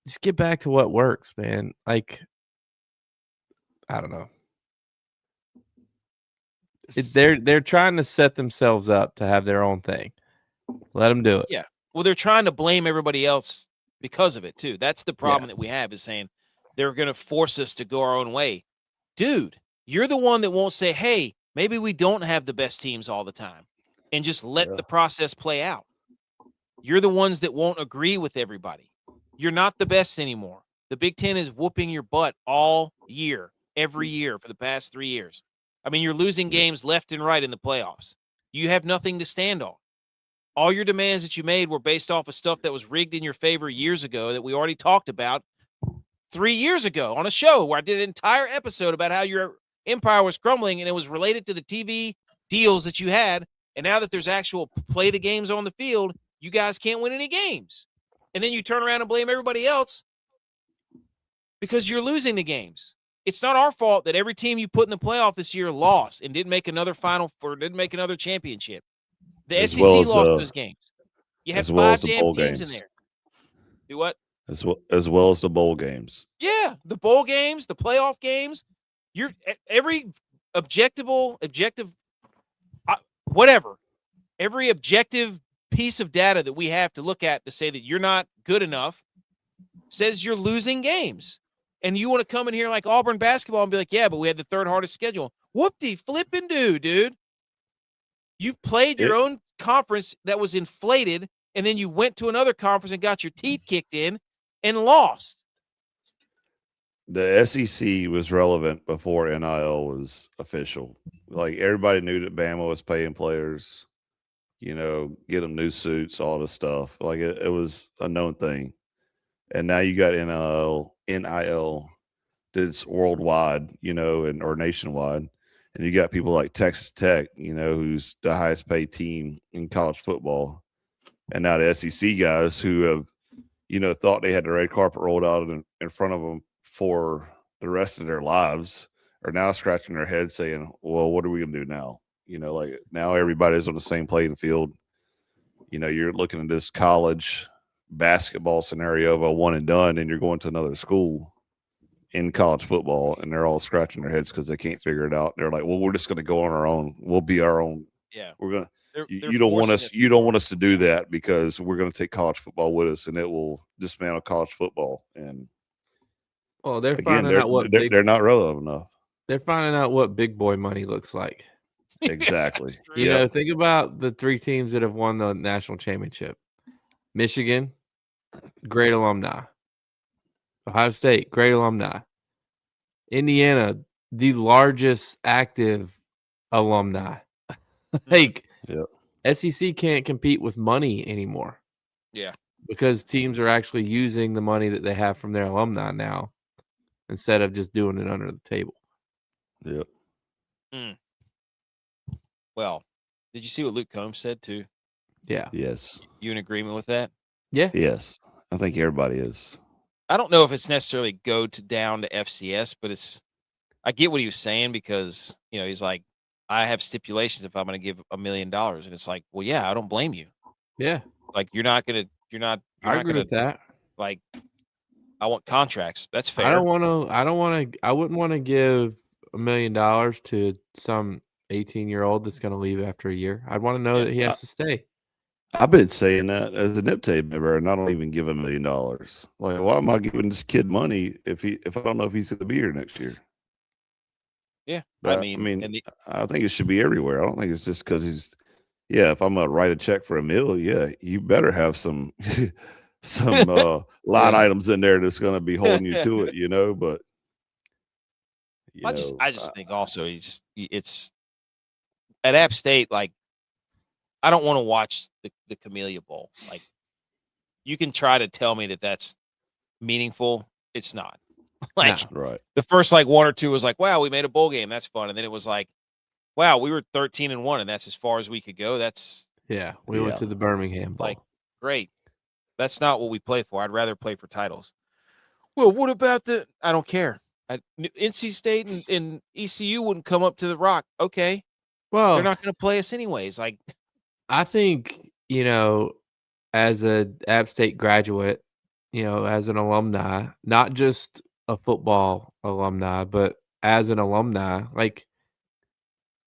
S3: just get back to what works, man. Like, I don't know. They're trying to set themselves up to have their own thing. Let them do it.
S1: Yeah. Well, they're trying to blame everybody else because of it too. That's the problem that we have, is saying they're going to force us to go our own way. Dude, you're the one that won't say, hey, maybe we don't have the best teams all the time, and just let the process play out. You're the ones that won't agree with everybody. You're not the best anymore. The Big Ten is whooping your butt all year, every year for the past 3 years. I mean, you're losing games left and right in the playoffs. You have nothing to stand on. All your demands that you made were based off of stuff that was rigged in your favor years ago that we already talked about 3 years ago on a show where I did an entire episode about how your empire was crumbling, and it was related to the TV deals that you had. And now that there's actual play the games on the field, you guys can't win any games. And then you turn around and blame everybody else because you're losing the games. It's not our fault that every team you put in the playoff this year lost and didn't make another didn't make another championship. The SEC lost those games. You have 5 damn teams in there. Do what?
S2: As well as the bowl games.
S1: Yeah, the bowl games, the playoff games. You're every every objective piece of data that we have to look at to say that you're not good enough says you're losing games. And you want to come in here like Auburn basketball and be like, yeah, but we had the 3rd hardest schedule. Whoop-de-flippin' do, dude. You played your own conference that was inflated, and then you went to another conference and got your teeth kicked in and lost.
S2: The SEC was relevant before NIL was official. Like, everybody knew that Bama was paying players, get them new suits, all this stuff. Like, it was a known thing. And now you got NIL that's worldwide, or nationwide. And you got people like Texas Tech, who's the highest paid team in college football. And now the SEC guys who have, thought they had the red carpet rolled out in front of them for the rest of their lives are now scratching their head saying, well, what are we going to do now? Like, now everybody's on the same playing field. You're looking at this college basketball scenario of a one and done, and you're going to another school in college football, and they're all scratching their heads because they can't figure it out. They're like, well, we're just going to go on our own. We'll be our own
S1: Yeah.
S2: We're gonna.
S1: They're
S2: You don't want
S1: forcing
S2: us. You don't want us to do that because we're going to take college football with us, and it will dismantle college football. And
S3: Well, they're
S2: again,
S3: finding out what
S2: they're not relevant enough.
S3: they're finding out what big boy money looks like.
S2: Exactly.
S3: You know, think about the 3 teams that have won the national championship. Michigan, great alumni. Ohio State, great alumni. Indiana, the largest active alumni. Like, SEC can't compete with money anymore.
S1: Yeah.
S3: Because teams are actually using the money that they have from their alumni now instead of just doing it under the table.
S2: Yep.
S1: Well, did you see what Luke Combs said too?
S3: Yeah.
S2: Yes.
S1: You in agreement with that?
S3: Yeah.
S2: Yes. I think everybody is.
S1: I don't know if it's necessarily down to FCS, but I get what he was saying because, he's like, I have stipulations if I'm going to give $1 million. And it's like, well, yeah, I don't blame you.
S3: Yeah.
S1: Like, you're not going to,
S3: I agree with that.
S1: Like, I want contracts. That's fair.
S3: I wouldn't want to give $1 million to some 18-year-old that's going to leave after a year. I'd want to know that he has to stay.
S2: I've been saying that as a Nip Tape member, and I don't even give $1 million. Like, why am I giving this kid money if I don't know if he's going to be here next year?
S1: Yeah,
S2: but, I think it should be everywhere. I don't think it's just because he's. Yeah, if I'm gonna write a check for $1 million, you better have some line items in there that's going to be holding you to it, But
S1: I just think also it's at App State. Like, I don't want to watch the Camellia Bowl. Like, you can try to tell me that that's meaningful. It's not. Like,
S2: right.
S1: The first 1 or 2 was like, wow, we made a bowl game. That's fun. And then it was like, wow, we were 13-1, and that's as far as we could go.
S3: We went to the Birmingham Bowl.
S1: Like, great. That's not what we play for. I'd rather play for titles. Well, what about I don't care. NC State and ECU wouldn't come up to the Rock. Okay.
S3: Well,
S1: they're not going to play us anyways. Like,
S3: I think, as a App State graduate, as an alumni, not just a football alumni, but as an alumni, like,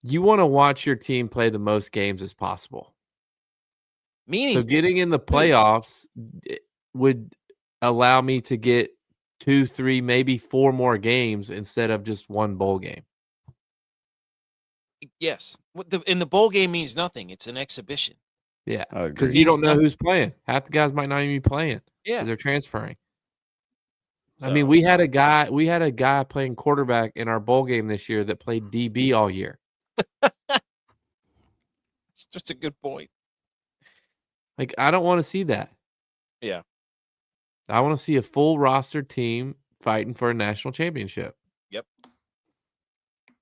S3: you want to watch your team play the most games as possible.
S1: Meaningful.
S3: So getting in the playoffs would allow me to get 2, 3, maybe 4 more games instead of just 1 bowl game.
S1: Yes. And the bowl game means nothing. It's an exhibition.
S3: Yeah. Because you don't know who's playing. Half the guys might not even be playing.
S1: Yeah.
S3: Because they're transferring.
S1: So,
S3: I mean, we had a guy playing quarterback in our bowl game this year that played DB all year.
S1: It's just a good point.
S3: Like, I don't want to see that.
S1: Yeah.
S3: I want to see a full roster team fighting for a national championship.
S1: Yep.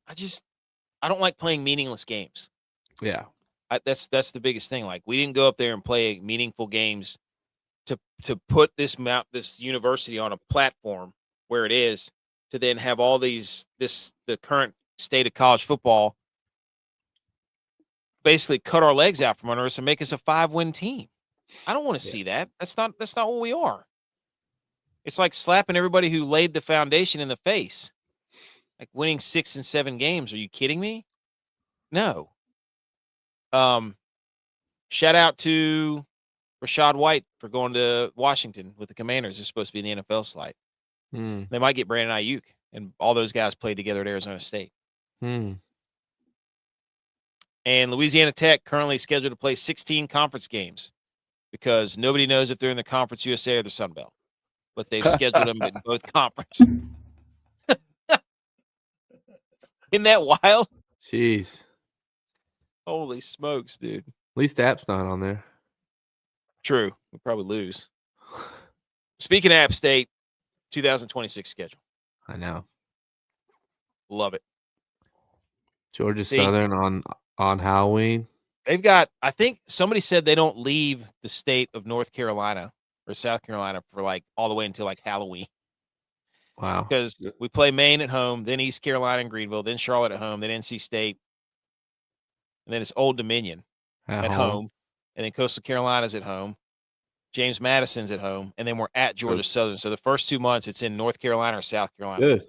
S1: I don't like playing meaningless games.
S3: Yeah.
S1: That's the biggest thing. Like, we didn't go up there and play meaningful games to put this university on a platform where it is, to then have all the current state of college football basically cut our legs out from under us and make us a 5-win team. I don't want to see that. That's not what we are. It's like slapping everybody who laid the foundation in the face. Like, winning 6 and 7 games. Are you kidding me? No. Shout out to Rashad White for going to Washington with the Commanders. They're supposed to be in the NFL slide. They might get Brandon Ayuk, and all those guys played together at Arizona State. And Louisiana Tech currently scheduled to play 16 conference games because nobody knows if they're in the Conference USA or the Sun Belt. But they've scheduled them in both conferences. Isn't that wild?
S3: Jeez.
S1: Holy smokes, dude.
S3: At least App's not on there.
S1: True. We'll probably lose. Speaking of App State, 2026 schedule.
S3: I know.
S1: Love it.
S3: Georgia Southern on Halloween.
S1: They've got, I think somebody said they don't leave the state of North Carolina or South Carolina for all the way until Halloween.
S3: Wow.
S1: Because we play Maine at home, then East Carolina and Greenville, then Charlotte at home, then NC State, and then it's Old Dominion at home, and then Coastal Carolina's at home, James Madison's at home, and then we're at Georgia Southern. So the first 2 months, it's in North Carolina or South Carolina.
S3: Good.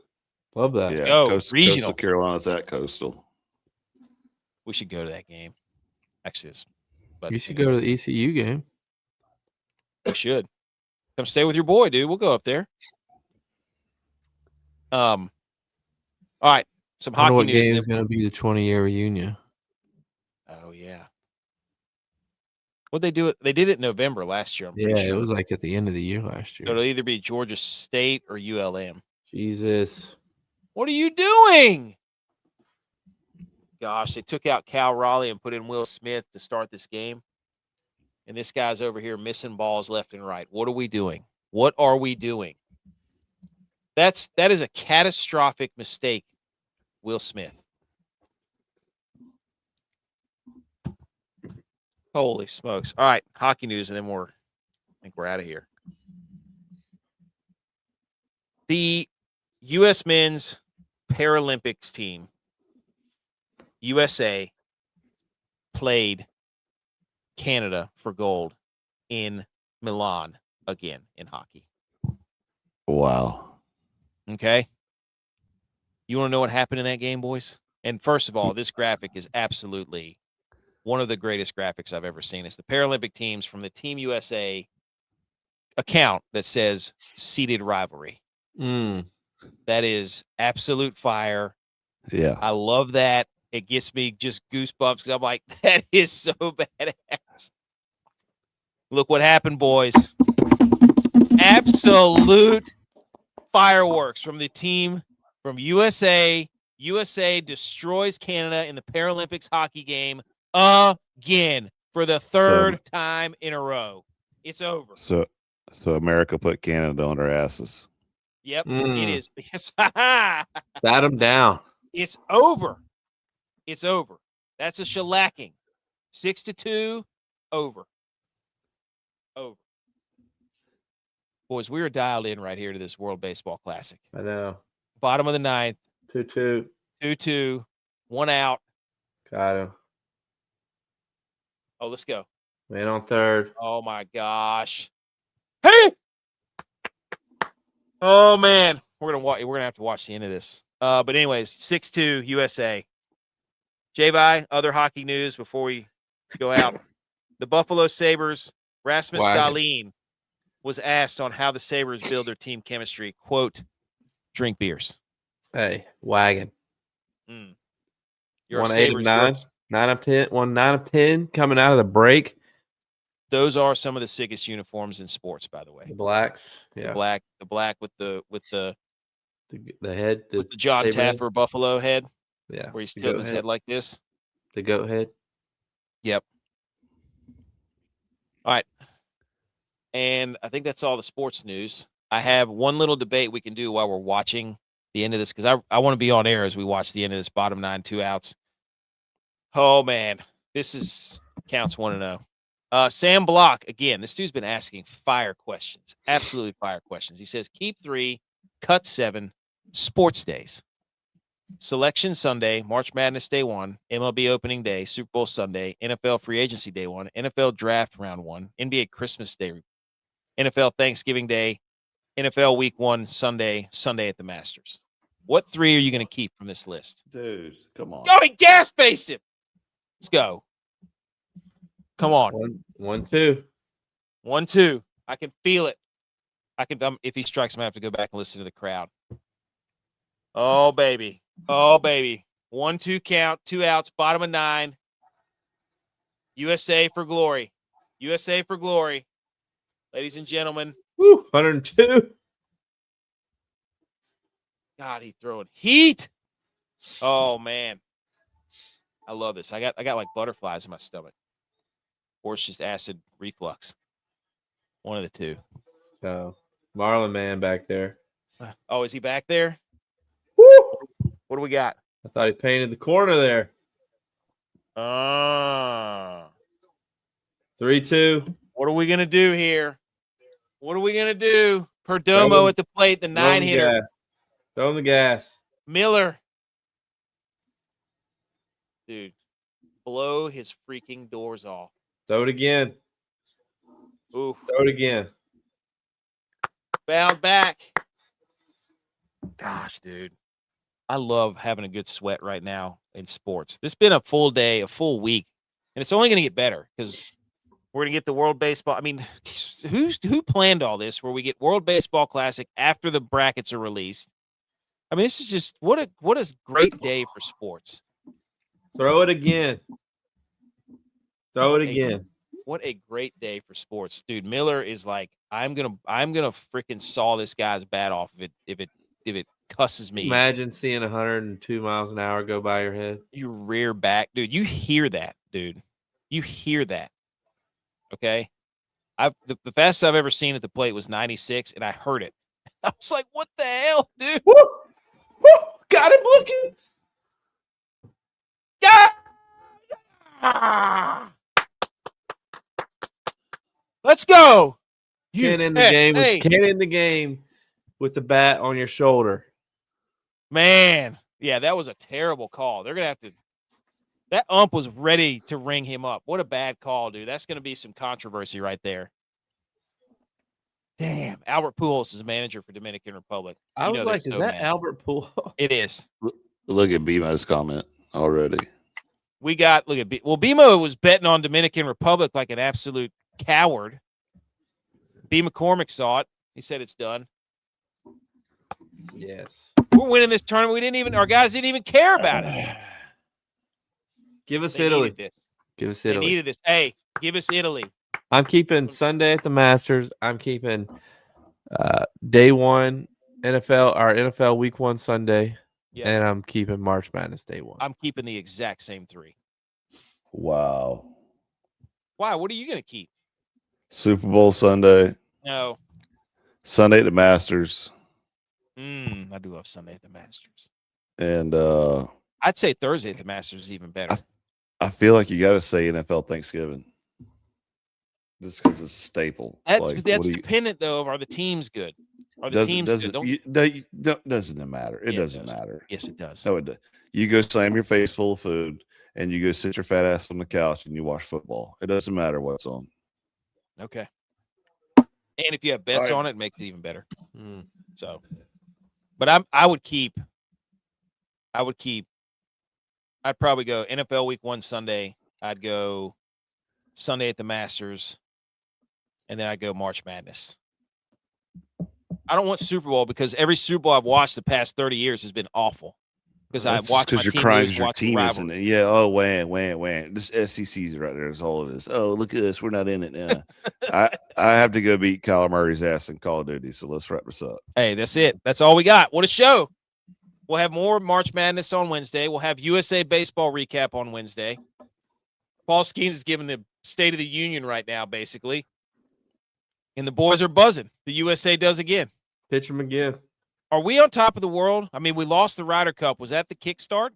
S3: Love that.
S2: Yeah,
S1: go. Regional.
S2: Coastal Carolina's at Coastal.
S1: We should go to that game. Actually, it's. But
S3: You should go to the ECU game.
S1: You should come stay with your boy, dude. We'll go up there. All right. Some
S3: I wonder
S1: hockey
S3: what
S1: news.
S3: game is going to be the 20-year reunion.
S1: Oh yeah. What they do? They did it in November last year. I'm pretty sure.
S3: It was like at the end of the year last year.
S1: So it'll either be Georgia State or ULM.
S3: Jesus.
S1: What are you doing? Gosh, they took out Cal Raleigh and put in Will Smith to start this game. And this guy's over here missing balls left and right. What are we doing? What are we doing? That is a catastrophic mistake, Will Smith. Holy smokes. All right, hockey news, and then I think we're out of here. The U.S. men's Paralympics team, USA, played Canada for gold in Milan again in hockey.
S2: Wow.
S1: Okay. You want to know what happened in that game, boys? And first of all, this graphic is absolutely one of the greatest graphics I've ever seen. It's the Paralympic teams from the Team USA account that says seeded rivalry. That is absolute fire.
S2: Yeah.
S1: I love that. It gets me just goosebumps. I'm like, that is so badass. Look what happened, boys. Absolute fireworks from the team from USA. USA destroys Canada in the Paralympics hockey game again for the third time in a row. It's over.
S2: So America put Canada on their asses.
S1: Yep, it is.
S3: Sat them down.
S1: It's over. It's over. That's a shellacking. 6-2, over. Over. Boys, we are dialed in right here to this World Baseball Classic.
S3: I know.
S1: Bottom of the ninth.
S3: 2-2.
S1: 2-2. 1 out.
S3: Got him.
S1: Oh, let's go.
S3: Man on third.
S1: Oh, my gosh. Hey! Oh, man. We're gonna have to watch the end of this. But anyways, 6-2 USA. J-Vi, other hockey news before we go out. The Buffalo Sabres, Rasmus Dahlin, was asked on how the Sabres build their team chemistry. Quote, drink beers.
S3: Hey, wagon.
S1: You're
S3: 1
S1: a
S3: 8 of
S1: Sabres
S3: 9.
S1: person.
S3: 9 of 10. 1 9 of 10 coming out of the break.
S1: Those are some of the sickest uniforms in sports, by the way.
S3: The blacks. Yeah.
S1: The black with the
S3: head.
S1: With the John Taffer Buffalo head.
S3: Yeah.
S1: Where he's tilting his head like this.
S3: The goat head.
S1: Yep. All right. And I think that's all the sports news. I have one little debate we can do while we're watching the end of this, because I want to be on air as we watch the end of this bottom 9, 2 outs. Oh, man. This is counts 1-0. Sam Block, again, this dude's been asking fire questions. Absolutely fire questions. He says, keep 3, cut 7, sports days. Selection Sunday, March Madness Day 1, MLB Opening Day, Super Bowl Sunday, NFL Free Agency Day 1, NFL Draft Round 1, NBA Christmas Day, NFL Thanksgiving Day, NFL Week 1, Sunday at the Masters. What 3 are you going to keep from this list?
S2: Dude, come on.
S1: Go and gas-face him. Let's go. Come on.
S3: 1-2.
S1: 1-2. I can feel it. If he strikes, I'm going to have to go back and listen to the crowd. Oh, baby. Oh, baby. 1-2 count, 2 outs, bottom of 9. USA for glory. USA for glory. Ladies and gentlemen.
S3: Woo, 102.
S1: God, he's throwing heat. Oh, man. I love this. I got like butterflies in my stomach. Or it's just acid reflux. One of the two.
S3: So, Marlon Man back there.
S1: Oh, is he back there?
S3: Woo!
S1: What do we got?
S3: I thought he painted the corner there. 3-2.
S1: What are we going to do here? What are we going to do? Perdomo at the plate, the 9-hitter.
S3: Throw him the gas.
S1: Miller. Dude, blow his freaking doors off.
S3: Throw it again.
S1: Oof.
S3: Throw it again.
S1: Bound back. Gosh, dude. I love having a good sweat right now in sports. This has been a full day, a full week and it's only going to get better because we're going to get the World Baseball. I mean, who planned all this? Where we get World Baseball Classic after the brackets are released. I mean, this is just what a great day for sports.
S3: Throw it again. Throw it again.
S1: What a great day for sports, dude. Miller is like, I'm gonna freaking saw this guy's bat off if it cusses me.
S3: Imagine seeing 102 miles an hour go by your head.
S1: You rear back, dude. You hear that, dude. You hear that. Okay. The fastest I've ever seen at the plate was 96, and I heard it. I was like, what the hell, dude?
S3: Woo! Woo! Got him looking.
S1: Ah! Let's go.
S3: Can't end the game with the bat on your shoulder.
S1: Man, yeah, that was a terrible call. They're gonna have to. That ump was ready to ring him up. What a bad call, dude. That's gonna be some controversy right there. Damn, Albert Pujols is manager for Dominican Republic.
S3: I was like, is that Albert Pujols?
S1: It is.
S2: Look at BMO's comment already.
S1: We got BMO was betting on Dominican Republic like an absolute coward. B. McCormick saw it. He said it's done.
S3: Yes.
S1: We're winning this tournament. Our guys didn't even care about it.
S3: Give us Italy. Give us Italy.
S1: They needed this. Hey, give us Italy.
S3: I'm keeping Sunday at the Masters. I'm keeping day one NFL week 1 Sunday. Yeah. And I'm keeping March Madness day 1.
S1: I'm keeping the exact same 3.
S2: Wow.
S1: Why? What are you going to keep?
S2: Super Bowl Sunday.
S1: No.
S2: Sunday at the Masters.
S1: I do love Sunday at the Masters.
S2: And
S1: I'd say Thursday at the Masters is even better.
S2: I feel like you got to say NFL Thanksgiving. Just because it's a staple.
S1: That's dependent, though, of are the teams good? Are the teams good?
S2: Doesn't matter. It doesn't matter.
S1: Yes, it does.
S2: No, it does. You go slam your face full of food, and you go sit your fat ass on the couch, and you watch football. It doesn't matter what's on.
S1: Okay. And if you have bets on it, it makes it even better. So, but I would keep. I'd probably go NFL Week 1 Sunday. I'd go Sunday at the Masters, and then I'd go March Madness. I don't want Super Bowl because every Super Bowl I've watched the past 30 years has been awful. Because I watched my team lose,
S2: your team isn't it. Yeah. Oh, wham. This SEC's right there. Is all of this. Oh, look at this. We're not in it now. I have to go beat Kyler Murray's ass in Call of Duty. So let's wrap this up.
S1: Hey, that's it. That's all we got. What a show. We'll have more March Madness on Wednesday. We'll have USA Baseball recap on Wednesday. Paul Skeens is giving the State of the Union right now, basically. And the boys are buzzing. The USA does again.
S3: Pitch them again.
S1: Are we on top of the world? I mean, we lost the Ryder Cup. Was that the kickstart?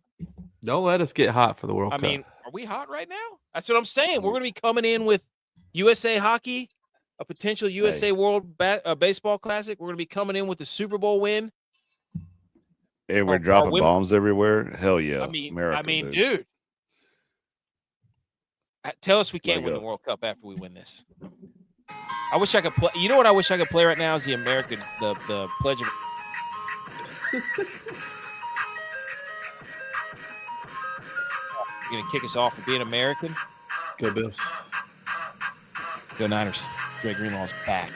S3: Don't let us get hot for the World Cup.
S1: I mean, are we hot right now? That's what I'm saying. We're going to be coming in with USA Hockey, a potential USA World Baseball Classic. We're going to be coming in with the Super Bowl win.
S2: And we're dropping bombs everywhere. Hell yeah.
S1: America, dude. Tell us we can't win the World Cup after we win this. I wish I could play. You know what I wish I could play right now is the American, the Pledge of. You're going to kick us off for being American?
S3: Go Bills.
S1: Go Niners. Dre Greenlaw's back.